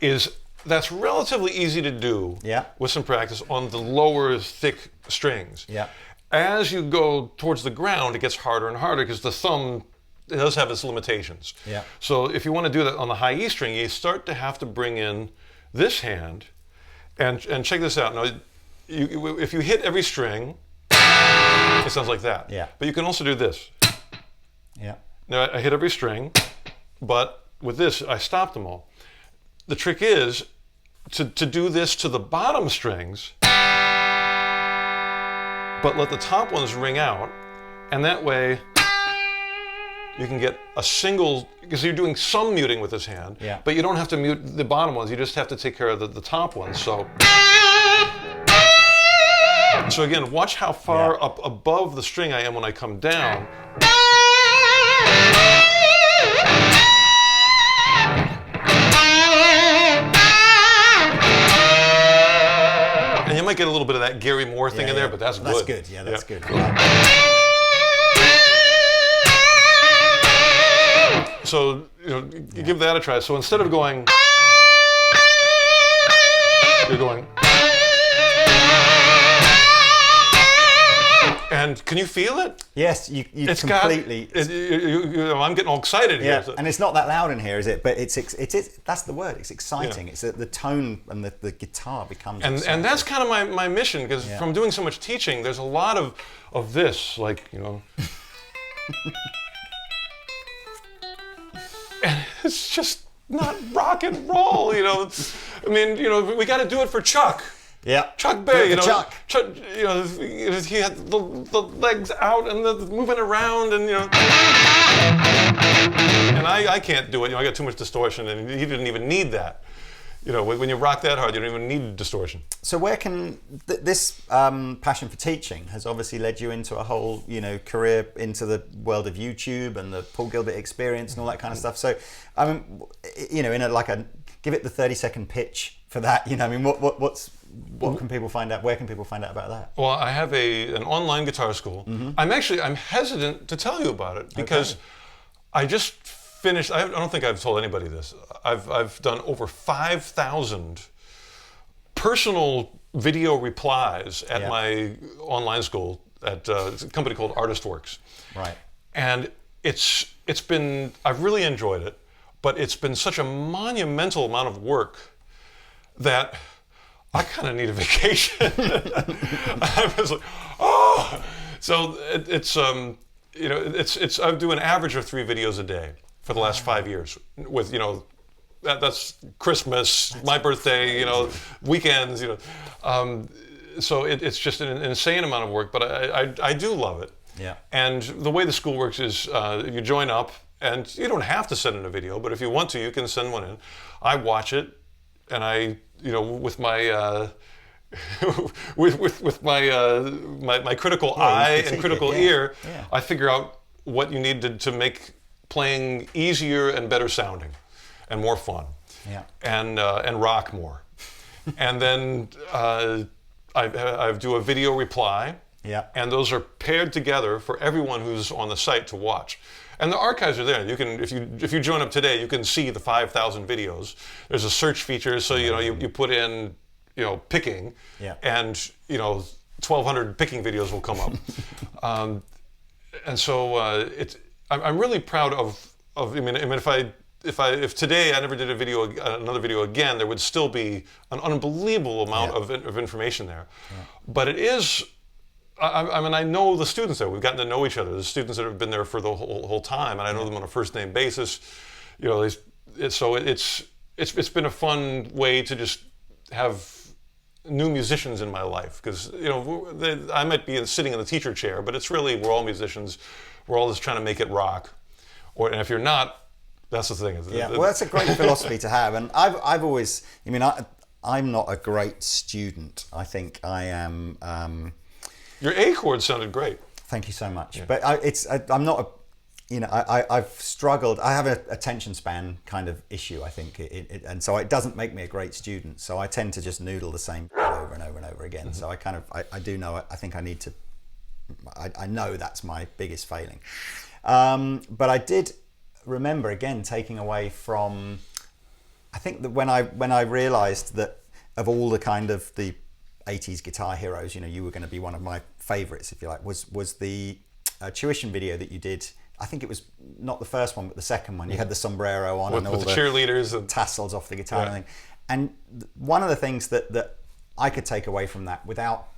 [SPEAKER 2] is that's relatively easy to do.
[SPEAKER 1] Yeah.
[SPEAKER 2] With some practice on the lower thick strings.
[SPEAKER 1] Yeah.
[SPEAKER 2] As you go towards the ground, it gets harder and harder because the thumb, it does have its limitations.
[SPEAKER 1] Yeah.
[SPEAKER 2] So if you want to do that on the high E string, you start to have to bring in this hand, and check this out. Now, if you hit every string, it sounds like that.
[SPEAKER 1] Yeah.
[SPEAKER 2] But you can also do this.
[SPEAKER 1] Yeah.
[SPEAKER 2] Now I hit every string, but with this I stopped them all. The trick is to do this to the bottom strings, but let the top ones ring out, and that way you can get a single, because you're doing some muting with this hand,
[SPEAKER 1] yeah.
[SPEAKER 2] But you don't have to mute the bottom ones, you just have to take care of the top ones. So again, watch how far up above the string I am when I come down. And you might get a little bit of that Gary Moore thing in there, but that's good.
[SPEAKER 1] That's good, yeah, that's good.
[SPEAKER 2] So, you give that a try. So instead of going, you're going. And can you feel it?
[SPEAKER 1] Yes, you
[SPEAKER 2] It's
[SPEAKER 1] completely.
[SPEAKER 2] I'm getting all excited here.
[SPEAKER 1] Yeah, and it's not that loud in here, is it? But it is. That's the word. It's exciting. It's the tone and the guitar becomes.
[SPEAKER 2] And that's kind of my mission, because from doing so much teaching, there's a lot of this, like and it's just not rock and roll, I mean, we got to do it for Chuck.
[SPEAKER 1] Yeah,
[SPEAKER 2] Chuck Berry,
[SPEAKER 1] Chuck.
[SPEAKER 2] Chuck, he had the legs out and the moving around, and and I can't do it. I got too much distortion, and he didn't even need that. You know, when you rock that hard, you don't even need distortion.
[SPEAKER 1] So where can this passion for teaching has obviously led you into a whole, you know, career into the world of YouTube and the Paul Gilbert experience and all that kind of stuff. So, I mean, you know, give it the 30-second pitch for that. You know, I mean, what can people find out? Where can people find out about that?
[SPEAKER 2] Well, I have an online guitar school. I'm hesitant to tell you about it because I just finished. I don't think I've told anybody this. I've done over 5,000 personal video replies at my online school at a company called ArtistWorks.
[SPEAKER 1] Right.
[SPEAKER 2] And I've really enjoyed it, but it's been such a monumental amount of work that I kind of need a vacation. I was like, oh! So I do an average of 3 videos a day for the last 5 years with, you know, that's Christmas, my birthday, you know, weekends, you know. So it's just an insane amount of work, but I do love it.
[SPEAKER 1] Yeah.
[SPEAKER 2] And the way the school works is you join up, and you don't have to send in a video, but if you want to, you can send one in. I watch it, and I, you know, with my with my critical eye and critical ear, I figure out what you need to make playing easier and better sounding, and more fun, and rock more. And then I do a video reply, and those are paired together for everyone who's on the site to watch. And the archives are there. You can, if you join up today, you can see the 5,000 videos. There's a search feature, so you know you put in, you know, picking, and you know 1,200 picking videos will come up. And so I'm really proud of. I mean, if today I never did another video again, there would still be an unbelievable amount of information there. But it is. I mean, I know the students there. We've gotten to know each other. The students that have been there for the whole time, and I know them on a first name basis. You know, it's been a fun way to just have new musicians in my life, because you know I might be sitting in the teacher chair, but it's really we're all musicians. We're all just trying to make it rock. And if you're not, that's the thing.
[SPEAKER 1] Yeah, well, that's a great philosophy to have. And I've always, I mean, I'm not a great student. I think I am.
[SPEAKER 2] Your A chord sounded great.
[SPEAKER 1] Thank you so much. Yeah. But I'm not a, you know, I've struggled. I have an attention span kind of issue, I think, and so it doesn't make me a great student. So I tend to just noodle the same over and over and over again. So I do know. I think I need to. I know that's my biggest failing. But I did remember again taking away from. I think that when I realised that of all the kind of the 80s guitar heroes, you know, you were going to be one of my favorites, if you like, was the tuition video that you did. I think it was not the first one, but the second one. You had the sombrero on and all the
[SPEAKER 2] cheerleaders and
[SPEAKER 1] tassels off the guitar and everything. And one of the things that I could take away from that without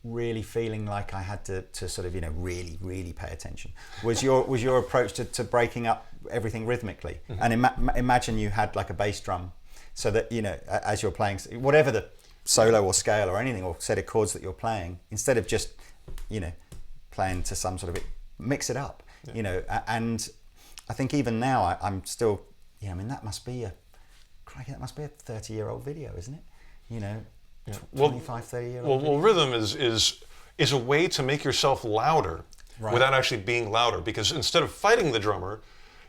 [SPEAKER 1] really feeling like I had to sort of, you know, really pay attention was your approach to breaking up everything rhythmically. And imagine you had like a bass drum, so that, you know, as you're playing whatever the solo or scale or anything or set of chords that you're playing, instead of just, you know, playing to some sort of mix it up, you know. And I think even now I'm still, you know, I mean, that must be a 30-year-old video, isn't it? You know, 25, 30-year-old.
[SPEAKER 2] Well, rhythm is a way to make yourself louder without actually being louder, because instead of fighting the drummer,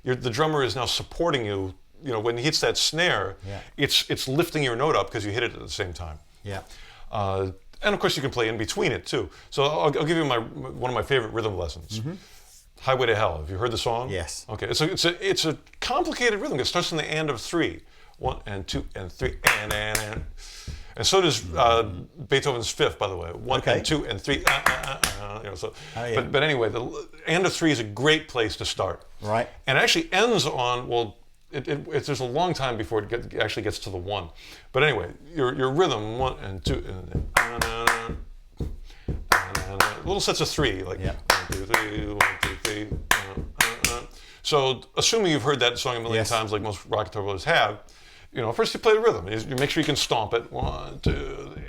[SPEAKER 2] the drummer is now supporting you. You know, when he hits that snare, it's lifting your note up because you hit it at the same time.
[SPEAKER 1] Yeah.
[SPEAKER 2] And of course, you can play in between it too. So I'll give you one of my favorite rhythm lessons. Highway to Hell. Have you heard the song?
[SPEAKER 1] Yes.
[SPEAKER 2] Okay. It's a complicated rhythm. It starts in the and of 3. 1 and 2 and 3 and. And so does Beethoven's Fifth, by the way. 1 and 2 and 3. You know, so. But anyway, the and of 3 is a great place to start.
[SPEAKER 1] Right.
[SPEAKER 2] And it actually ends on there's a long time before it actually gets to the 1. But anyway, your rhythm 1 and 2 and little sets of 3, like 1, 2, 3, 1, 2, 3. So assuming you've heard that song a million times, like most rock guitar players have, you know, first you play the rhythm. You make sure you can stomp it. 1, 2, 3.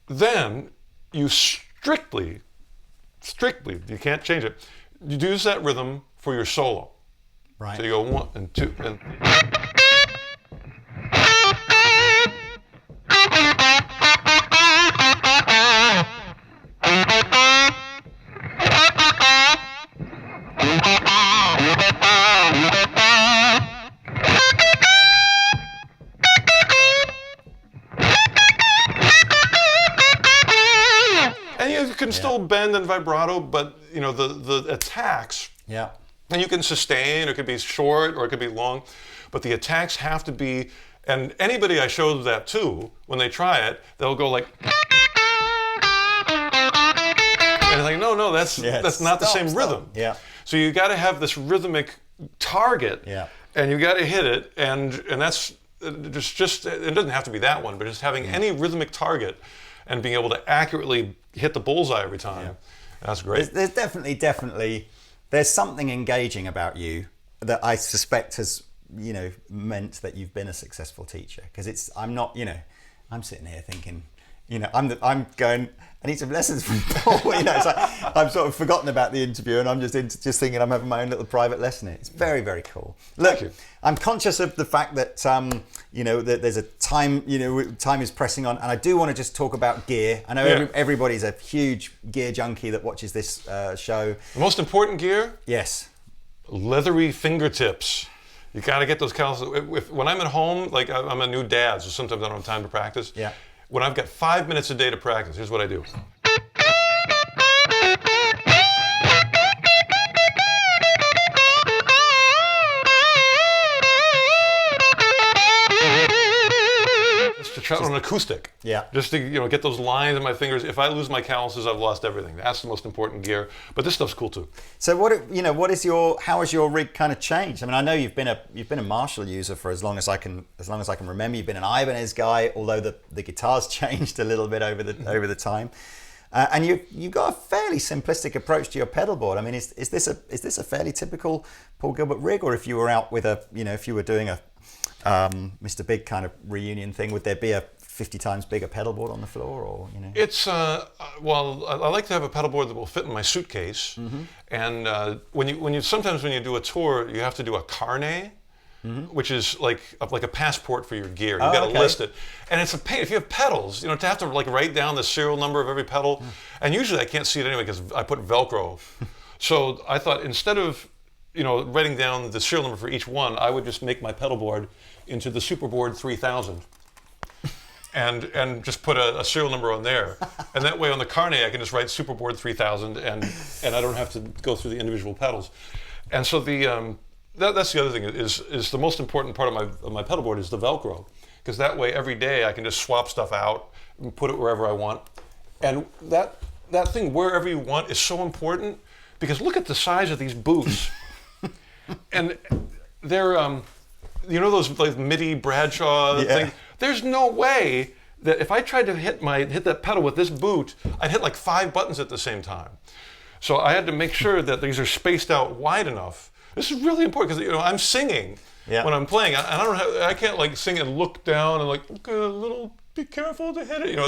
[SPEAKER 2] Then you strictly, you can't change it, you use that rhythm for your solo.
[SPEAKER 1] Right.
[SPEAKER 2] So you go 1 and 2 and. You can still bend and vibrato, but you know the attacks.
[SPEAKER 1] Yeah.
[SPEAKER 2] And you can sustain, or it could be short, or it could be long, but the attacks have to be. And anybody I showed that to, when they try it, they'll go like. And it's like, no, that's not the same rhythm.
[SPEAKER 1] Yeah.
[SPEAKER 2] So you got to have this rhythmic target.
[SPEAKER 1] Yeah.
[SPEAKER 2] And you got to hit it, and that's just it doesn't have to be that one, but just having any rhythmic target. And being able to accurately hit the bullseye every time. Yeah. That's great.
[SPEAKER 1] There's definitely, there's something engaging about you that I suspect has, meant that you've been a successful teacher. Because I'm not, I'm sitting here thinking, I'm going, I need some lessons from Paul. It's like I've sort of forgotten about the interview and I'm just thinking I'm having my own little private lesson here. It's very, very cool. Look, I'm conscious of the fact that, that there's a time, time is pressing on, and I do want to just talk about gear. I know everybody's a huge gear junkie that watches this show.
[SPEAKER 2] The most important gear?
[SPEAKER 1] Yes.
[SPEAKER 2] Leathery fingertips. You got to get those calluses. When I'm at home, like I'm a new dad, so sometimes I don't have time to practice.
[SPEAKER 1] Yeah.
[SPEAKER 2] When I've got 5 minutes a day to practice, here's what I do. Just to try on an acoustic.
[SPEAKER 1] Yeah.
[SPEAKER 2] Just to get those lines in my fingers. If I lose my calluses, I've lost everything. That's the most important gear. But this stuff's cool too.
[SPEAKER 1] So how has your rig kind of changed? I mean, I know you've been a Marshall user for as long as I can remember. You've been an Ibanez guy, although the guitar's changed a little bit over the time. And you've got a fairly simplistic approach to your pedal board. I mean, is this a fairly typical Paul Gilbert rig, or if you were out with if you were doing a Mr. Big kind of reunion thing, would there be a 50 times bigger pedal board on the floor, or
[SPEAKER 2] It's well, I like to have a pedal board that will fit in my suitcase. Mm-hmm. And sometimes when you do a tour, you have to do a carnet. Mm-hmm. Which is like a passport for your gear. You got to list it, and it's a pain if you have pedals. To have to write down the serial number of every pedal, and usually I can't see it anyway because I put Velcro. So I thought instead of writing down the serial number for each one, I would just make my pedal board into the Superboard 3000, and just put a serial number on there, and that way on the carnet I can just write Superboard 3000, and I don't have to go through the individual pedals, and so that's the other thing is the most important part of my pedal board is the Velcro, because that way every day I can just swap stuff out and put it wherever I want, and that thing wherever you want is so important, because look at the size of these boots, and they're those like MIDI Bradshaw thing. There's no way that if I tried to hit that pedal with this boot, I'd hit like 5 buttons at the same time. So I had to make sure that these are spaced out wide enough. This is really important because I'm singing when I'm playing, and I can't sing and look down and be careful to hit it.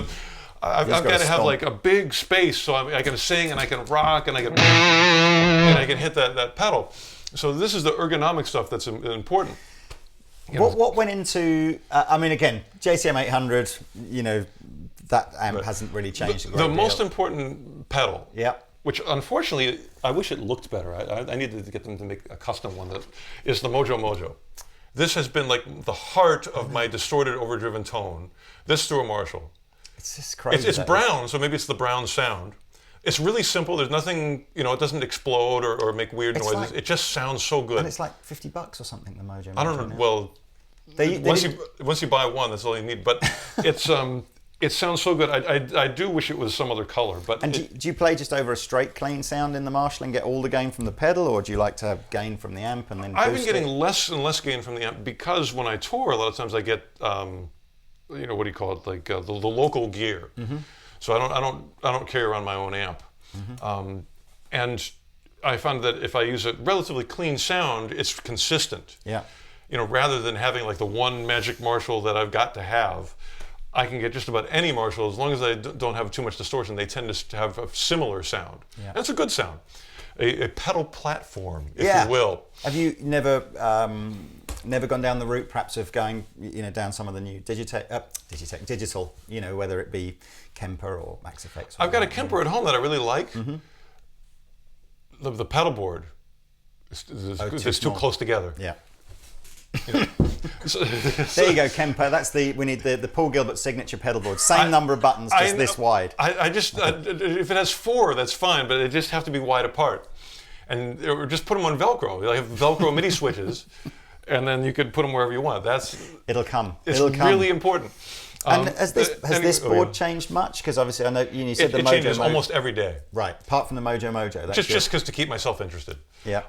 [SPEAKER 2] I've got to have a big space so I can sing and I can rock and I can hit that pedal. So this is the ergonomic stuff that's important.
[SPEAKER 1] What went into? I mean, again, JCM 800. That amp hasn't really changed.
[SPEAKER 2] The most important pedal.
[SPEAKER 1] Yeah.
[SPEAKER 2] Which unfortunately, I wish it looked better. I needed to get them to make a custom one that is the Mojo Mojo. This has been the heart of my distorted, overdriven tone. This through a Marshall.
[SPEAKER 1] It's just crazy.
[SPEAKER 2] It's brown, so maybe it's the brown sound. It's really simple. There's nothing, it doesn't explode or make weird noises. It just sounds so good.
[SPEAKER 1] And it's like $50 or something, the Mojo Mojo.
[SPEAKER 2] I don't know. Well, once you buy one, that's all you need. But it's it sounds so good. I do wish it was some other color. But
[SPEAKER 1] do you play just over a straight clean sound in the Marshall and get all the gain from the pedal, or do you like to have gain from the amp and then?
[SPEAKER 2] I've been getting less and less gain from the amp because when I tour, a lot of times I get what do you call it, the local gear. Mm-hmm. So I don't carry around my own amp. Mm-hmm. And I found that if I use a relatively clean sound, it's consistent.
[SPEAKER 1] Yeah.
[SPEAKER 2] Rather than having the one magic Marshall that I've got to have. I can get just about any Marshall as long as I don't have too much distortion. They tend to have a similar sound. Yeah. And it's a good sound. a pedal platform, if you will.
[SPEAKER 1] Have you never gone down the route, perhaps, of going, down some of the new digital, whether it be Kemper or Max Effects?
[SPEAKER 2] I've got a Kemper at home that I really like. The pedal board is too close together.
[SPEAKER 1] Yeah. There you go, Kemper. We need the Paul Gilbert signature pedal board. Same number of buttons, just this wide.
[SPEAKER 2] I just if it has 4, that's fine, but it just have to be wide apart. And or just put them on Velcro. You have Velcro MIDI switches, and then you could put them wherever you want.
[SPEAKER 1] It'll come.
[SPEAKER 2] It's really important.
[SPEAKER 1] And has this board changed much? Because obviously I know you said
[SPEAKER 2] it changes almost every day.
[SPEAKER 1] Right, apart from the Mojo. That's
[SPEAKER 2] just because to keep myself interested.
[SPEAKER 1] Yeah.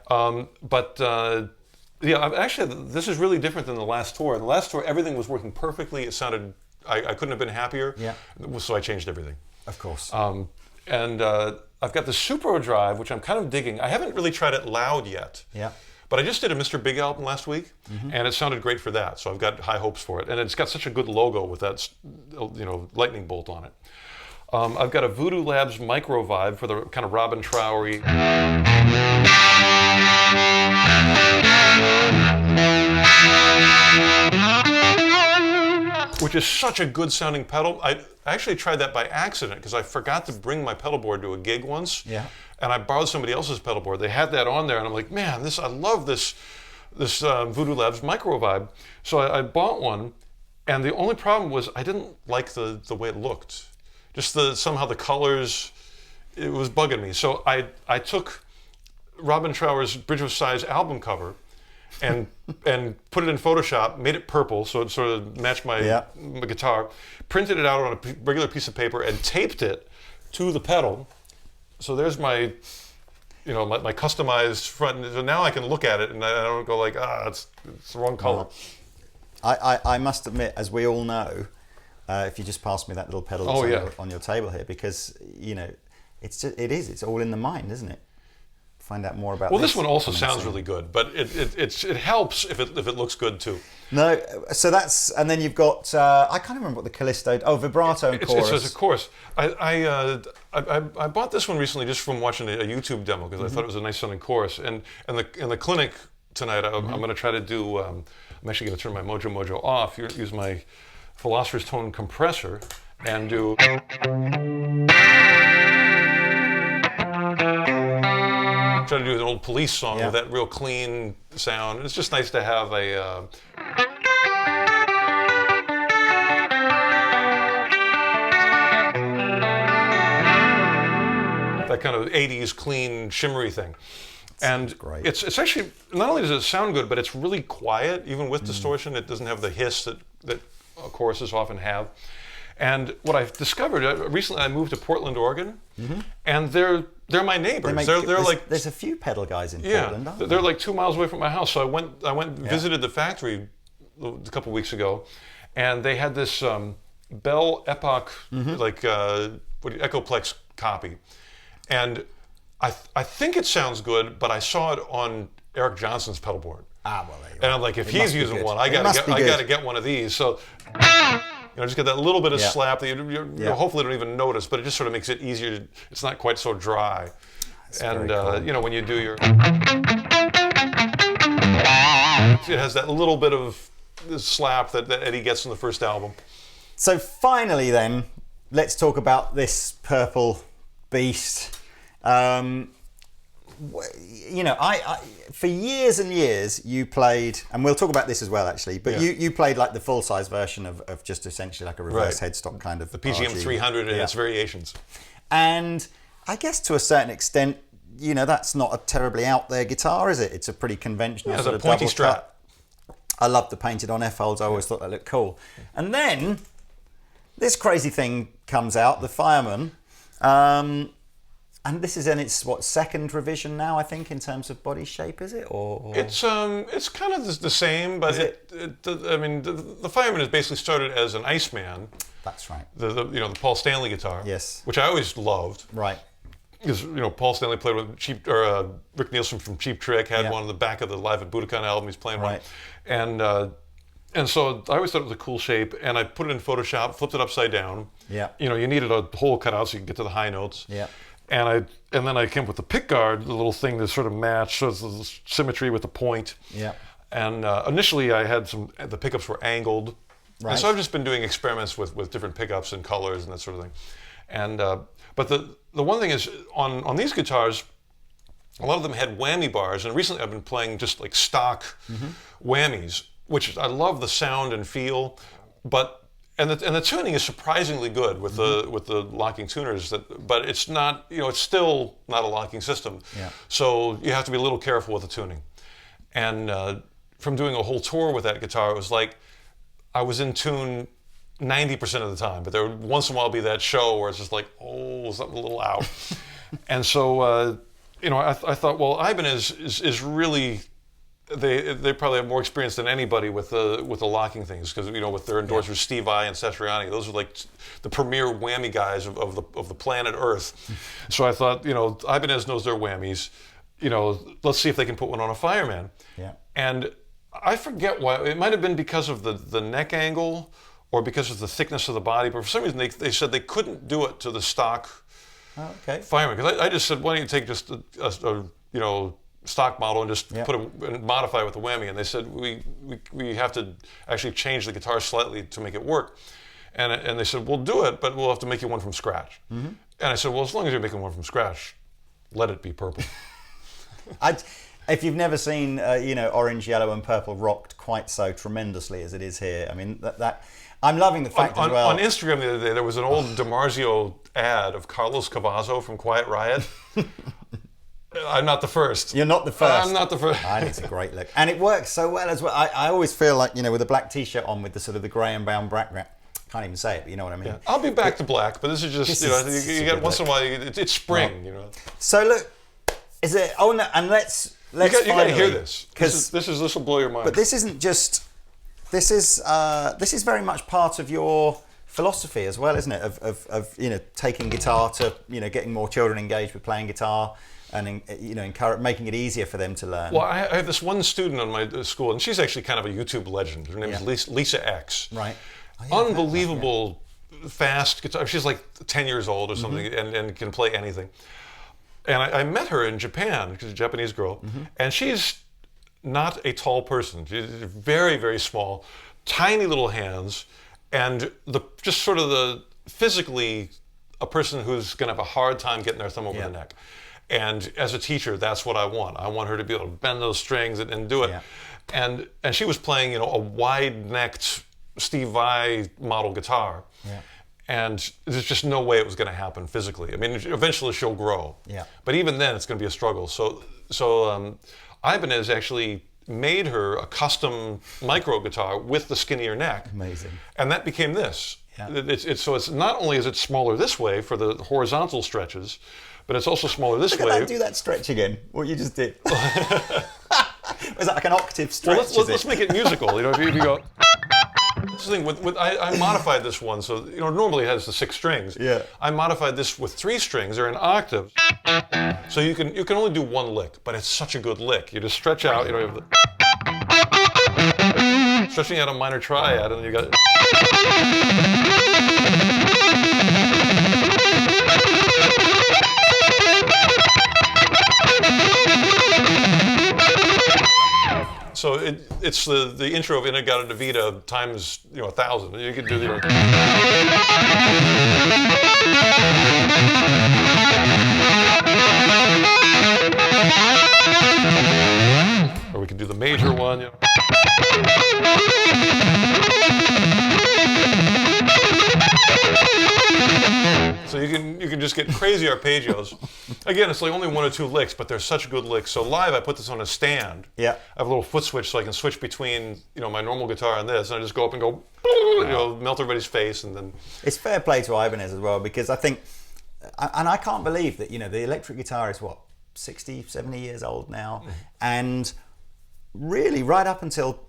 [SPEAKER 2] Actually, this is really different than the last tour. The last tour, everything was working perfectly. It sounded, I couldn't have been happier.
[SPEAKER 1] Yeah.
[SPEAKER 2] So I changed everything.
[SPEAKER 1] Of course.
[SPEAKER 2] I've got the Super Drive, which I'm kind of digging. I haven't really tried it loud yet.
[SPEAKER 1] Yeah.
[SPEAKER 2] But I just did a Mr. Big album last week, and it sounded great for that. So I've got high hopes for it. And it's got such a good logo with that, lightning bolt on it. I've got a Voodoo Labs Micro Vibe for the kind of Robin Trowery. Which is such a good sounding pedal. I actually tried that by accident because I forgot to bring my pedal board to a gig once.
[SPEAKER 1] Yeah.
[SPEAKER 2] And I borrowed somebody else's pedal board. They had that on there, and I'm like, man, I love this Voodoo Labs Micro Vibe. So I bought one, and the only problem was I didn't like the way it looked. Just somehow the colors, it was bugging me. So I took Robin Trower's Bridge of Sighs album cover and put it in Photoshop, made it purple so it sort of matched my guitar, printed it out on a regular piece of paper and taped it to the pedal. So there's my customized front. So now I can look at it and I don't go like, it's the wrong color.
[SPEAKER 1] I must admit, as we all know, if you just pass me that little pedal on your table here, because it's all in the mind, isn't it? Find out more about.
[SPEAKER 2] Well, this one also sounds really good, but it helps if it looks good too.
[SPEAKER 1] No, so that's, and then you've got I can't remember what the Callisto. Vibrato and chorus.
[SPEAKER 2] It's a chorus. I bought this one recently just from watching a YouTube demo because I thought it was a nice sounding chorus. And in the clinic tonight, I'm going to try to do. I'm actually going to turn my Mojo off. Use my Philosopher's Tone compressor and do. Try to do an old Police song with that real clean sound. It's just nice to have a that kind of 80s clean shimmery thing. And
[SPEAKER 1] great.
[SPEAKER 2] It's actually, not only does it sound good, but it's really quiet. Even with distortion, it doesn't have the hiss that choruses often have. And what I've discovered recently, I moved to Portland, Oregon, and they're my neighbors.
[SPEAKER 1] There's a few pedal guys in Portland, aren't there?
[SPEAKER 2] They're like 2 miles away from my house. So I went visited the factory a couple weeks ago, and they had this Bell Epoch Echoplex copy, and I think it sounds good, but I saw it on Eric Johnson's pedal board.
[SPEAKER 1] Well, there you
[SPEAKER 2] and I'm like, if he's using one, I gotta get one of these. So. Just get that little bit of slap that you hopefully don't even notice, but it just sort of makes it easier. It's not quite so dry.
[SPEAKER 1] That's
[SPEAKER 2] and
[SPEAKER 1] cool.
[SPEAKER 2] When you do your, it has that little bit of slap that Eddie gets in the first album.
[SPEAKER 1] So finally, then, let's talk about this purple beast. I for years and years you played, and we'll talk about this as well actually, but you played like the full size version of just essentially like a reverse headstock kind of
[SPEAKER 2] the PGM 300 and its variations.
[SPEAKER 1] And I guess to a certain extent, that's not a terribly out there guitar, is it? It's a pretty conventional sort of
[SPEAKER 2] pointy
[SPEAKER 1] double
[SPEAKER 2] strap.
[SPEAKER 1] cut. I love the painted on F-holds. I always thought that looked cool. And then this crazy thing comes out, the Fireman. And this is in its second revision now, I think, in terms of body shape, is it? Or
[SPEAKER 2] it's kind of the same, but the Fireman is basically started as an Iceman.
[SPEAKER 1] That's right.
[SPEAKER 2] The Paul Stanley guitar.
[SPEAKER 1] Yes.
[SPEAKER 2] Which I always loved.
[SPEAKER 1] Right.
[SPEAKER 2] Because Paul Stanley played with Rick Nielsen from Cheap Trick had one on the back of the Live at Budokan album. He's playing one, and so I always thought it was a cool shape, and I put it in Photoshop, flipped it upside down.
[SPEAKER 1] Yeah.
[SPEAKER 2] You needed a hole cut out so you could get to the high notes.
[SPEAKER 1] Yeah.
[SPEAKER 2] and then I came up with the pick guard, the little thing that sort of matched, so it's the symmetry with the point.
[SPEAKER 1] Yeah.
[SPEAKER 2] And initially I had the pickups were angled.
[SPEAKER 1] Right.
[SPEAKER 2] And so I've just been doing experiments with different pickups and colors and that sort of thing. And but the one thing is on these guitars, a lot of them had whammy bars, and recently I've been playing just like stock whammies, which I love the sound and feel, and the tuning is surprisingly good with the locking tuners. But it's not, it's still not a locking system.
[SPEAKER 1] Yeah.
[SPEAKER 2] So you have to be a little careful with the tuning. And from doing a whole tour with that guitar, it was like I was in tune 90% of the time, but there would once in a while be that show where it's just like, oh, something a little out. And so, I thought, well, Ibanez is really, they probably have more experience than anybody with the locking things, because with their endorsers Steve Vai and Satriani, those are like the premier whammy guys of the planet Earth. So I thought, Ibanez knows their whammies. Let's see if they can put one on a Fireman.
[SPEAKER 1] Yeah.
[SPEAKER 2] And I forget why. It might have been because of the neck angle or because of the thickness of the body, but for some reason they said they couldn't do it to the stock Fireman. Because I just said, why don't you take just a stock model and just and modify it with the whammy? And they said we have to actually change the guitar slightly to make it work. And they said, we'll do it, but we'll have to make you one from scratch. Mm-hmm. And I said, well, as long as you're making one from scratch, let it be purple.
[SPEAKER 1] If you've never seen, orange, yellow, and purple rocked quite so tremendously as it is here, I mean, that I'm loving the fact as well.
[SPEAKER 2] On Instagram the other day, there was an old DiMarzio ad of Carlos Cavazo from Quiet Riot. I'm not the first.
[SPEAKER 1] You're not the first.
[SPEAKER 2] I'm not the first.
[SPEAKER 1] And it's a great look, and it works so well as well. I always feel like with a black T-shirt on with the sort of the grey and brown background. Can't even say it, but you know what I mean.
[SPEAKER 2] Yeah. I'll be back to black, but this is just you get once in a while. It's spring,
[SPEAKER 1] So look, is it? Oh no, and let's
[SPEAKER 2] you got to hear this,
[SPEAKER 1] because
[SPEAKER 2] this will blow your mind.
[SPEAKER 1] But this isn't just. This is very much part of your philosophy as well, isn't it? Of taking guitar to getting more children engaged with playing guitar, and making it easier for them to learn.
[SPEAKER 2] Well, I have this one student on my school, and she's actually kind of a YouTube legend. Her name is Lisa X.
[SPEAKER 1] Right.
[SPEAKER 2] Oh, yeah, unbelievable fast guitar. She's like 10 years old or something, and can play anything. And I met her in Japan. She's a Japanese girl, and she's not a tall person. She's very, very small, tiny little hands, and just sort of the physically a person who's going to have a hard time getting their thumb over the neck. And as a teacher, that's what I want. I want her to be able to bend those strings and do it. Yeah. And she was playing, a wide-necked Steve Vai model guitar. Yeah. And there's just no way it was going to happen physically. I mean, eventually she'll grow. Yeah. But even then, it's going to be a struggle. So Ibanez actually made her a custom micro guitar with the skinnier neck.
[SPEAKER 1] Amazing.
[SPEAKER 2] And that became this. Yeah. It's not only is it smaller this way for the horizontal stretches, but it's also smaller this way.
[SPEAKER 1] Do that stretch again. What you just did. Was that like an octave stretch?
[SPEAKER 2] Well, let's make it musical. If you go. This thing I modified this one, so normally it has the 6 strings. Yeah. I modified this with 3 strings. They're in octaves, so you can only do one lick, but it's such a good lick. You just stretch out. You have stretching out a minor triad, and then you got. So it's the intro of Inagata Davida times 1,000. You could do the. Or we could do the major one. So you can just get crazy arpeggios. Again, it's like only 1 or 2 licks, but they're such good licks. So live, I put this on a stand. Yeah. I have a little foot switch, so I can switch between my normal guitar and this, and I just go up and go, melt everybody's face, and then.
[SPEAKER 1] It's fair play to Ibanez as well, because I think, and I can't believe that the electric guitar is 60, 70 years old now, and really right up until.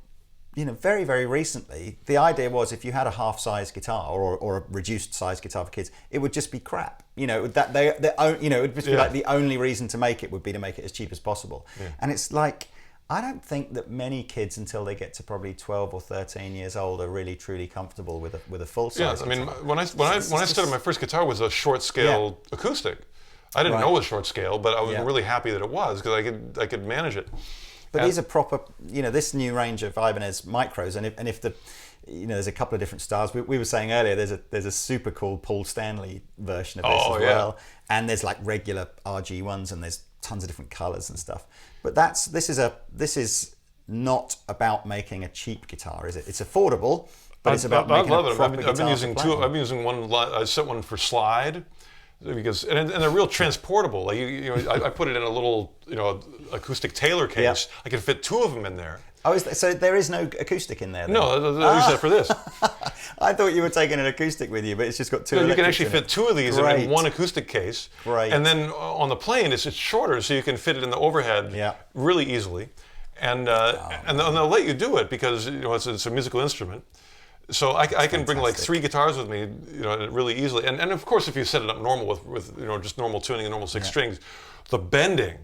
[SPEAKER 1] Very, very recently, the idea was if you had a half-size guitar or a reduced-size guitar for kids, it would just be crap. It would just be like the only reason to make it would be to make it as cheap as possible. Yeah. And it's like, I don't think that many kids until they get to probably 12 or 13 years old are really truly comfortable with a full-size.
[SPEAKER 2] Yeah, I mean, when I started, my first guitar was a short-scale acoustic. I didn't
[SPEAKER 1] Right.
[SPEAKER 2] know it was short scale, but I was
[SPEAKER 1] Yeah.
[SPEAKER 2] really happy that it was because I could manage it.
[SPEAKER 1] But
[SPEAKER 2] And-
[SPEAKER 1] these are proper, this new range of Ibanez micros, and if the, there's a couple of different styles. We were saying earlier, there's a super cool Paul Stanley version of this as well, and there's like regular RG ones, and there's tons of different colours and stuff. But this is not about making a cheap guitar, is it? It's affordable, but it's about making a proper guitar.
[SPEAKER 2] I've been using one. I set one for slide. Because and they're real transportable. Like I put it in a little acoustic Taylor case.
[SPEAKER 1] Yeah.
[SPEAKER 2] I can fit 2 of them in there.
[SPEAKER 1] Oh, so there is no acoustic in there then?
[SPEAKER 2] No, I use that for this.
[SPEAKER 1] I thought you were taking an acoustic with you, but it's just got 2
[SPEAKER 2] No, you can
[SPEAKER 1] electrics
[SPEAKER 2] actually
[SPEAKER 1] in
[SPEAKER 2] fit
[SPEAKER 1] it.
[SPEAKER 2] 2 of these in one acoustic case.
[SPEAKER 1] Great.
[SPEAKER 2] And then on the plane, it's shorter, so you can fit it in the overhead really easily. And they'll let you do it because it's a musical instrument. So I can bring like 3 guitars with me, really easily. And of course, if you set it up normal with just normal tuning and normal 6 strings, the bending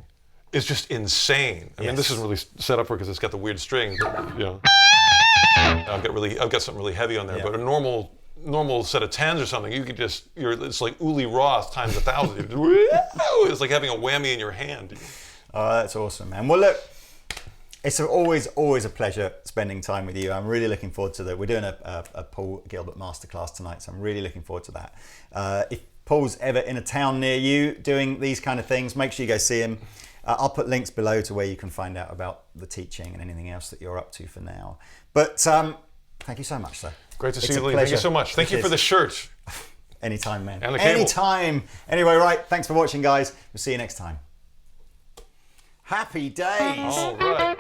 [SPEAKER 2] is just insane. I mean, this isn't really set up for because it's got the weird string. I've got something really heavy on there, but a normal set of 10s or something, you could it's like Uli Roth times 1,000. It's like having a whammy in your hand.
[SPEAKER 1] Oh, that's awesome, man. Well, look. It's always a pleasure spending time with you. I'm really looking forward to that. We're doing a Paul Gilbert masterclass tonight, so I'm really looking forward to that. If Paul's ever in a town near you doing these kind of things, make sure you go see him. I'll put links below to where you can find out about the teaching and anything else that you're up to for now. But thank you so much, sir.
[SPEAKER 2] Great to see you, Lee. Thank you so much. Thank you for the shirt.
[SPEAKER 1] Anytime, man.
[SPEAKER 2] And the cable.
[SPEAKER 1] Anytime. Anyway, right. Thanks for watching, guys. We'll see you next time. Happy days.
[SPEAKER 2] All right.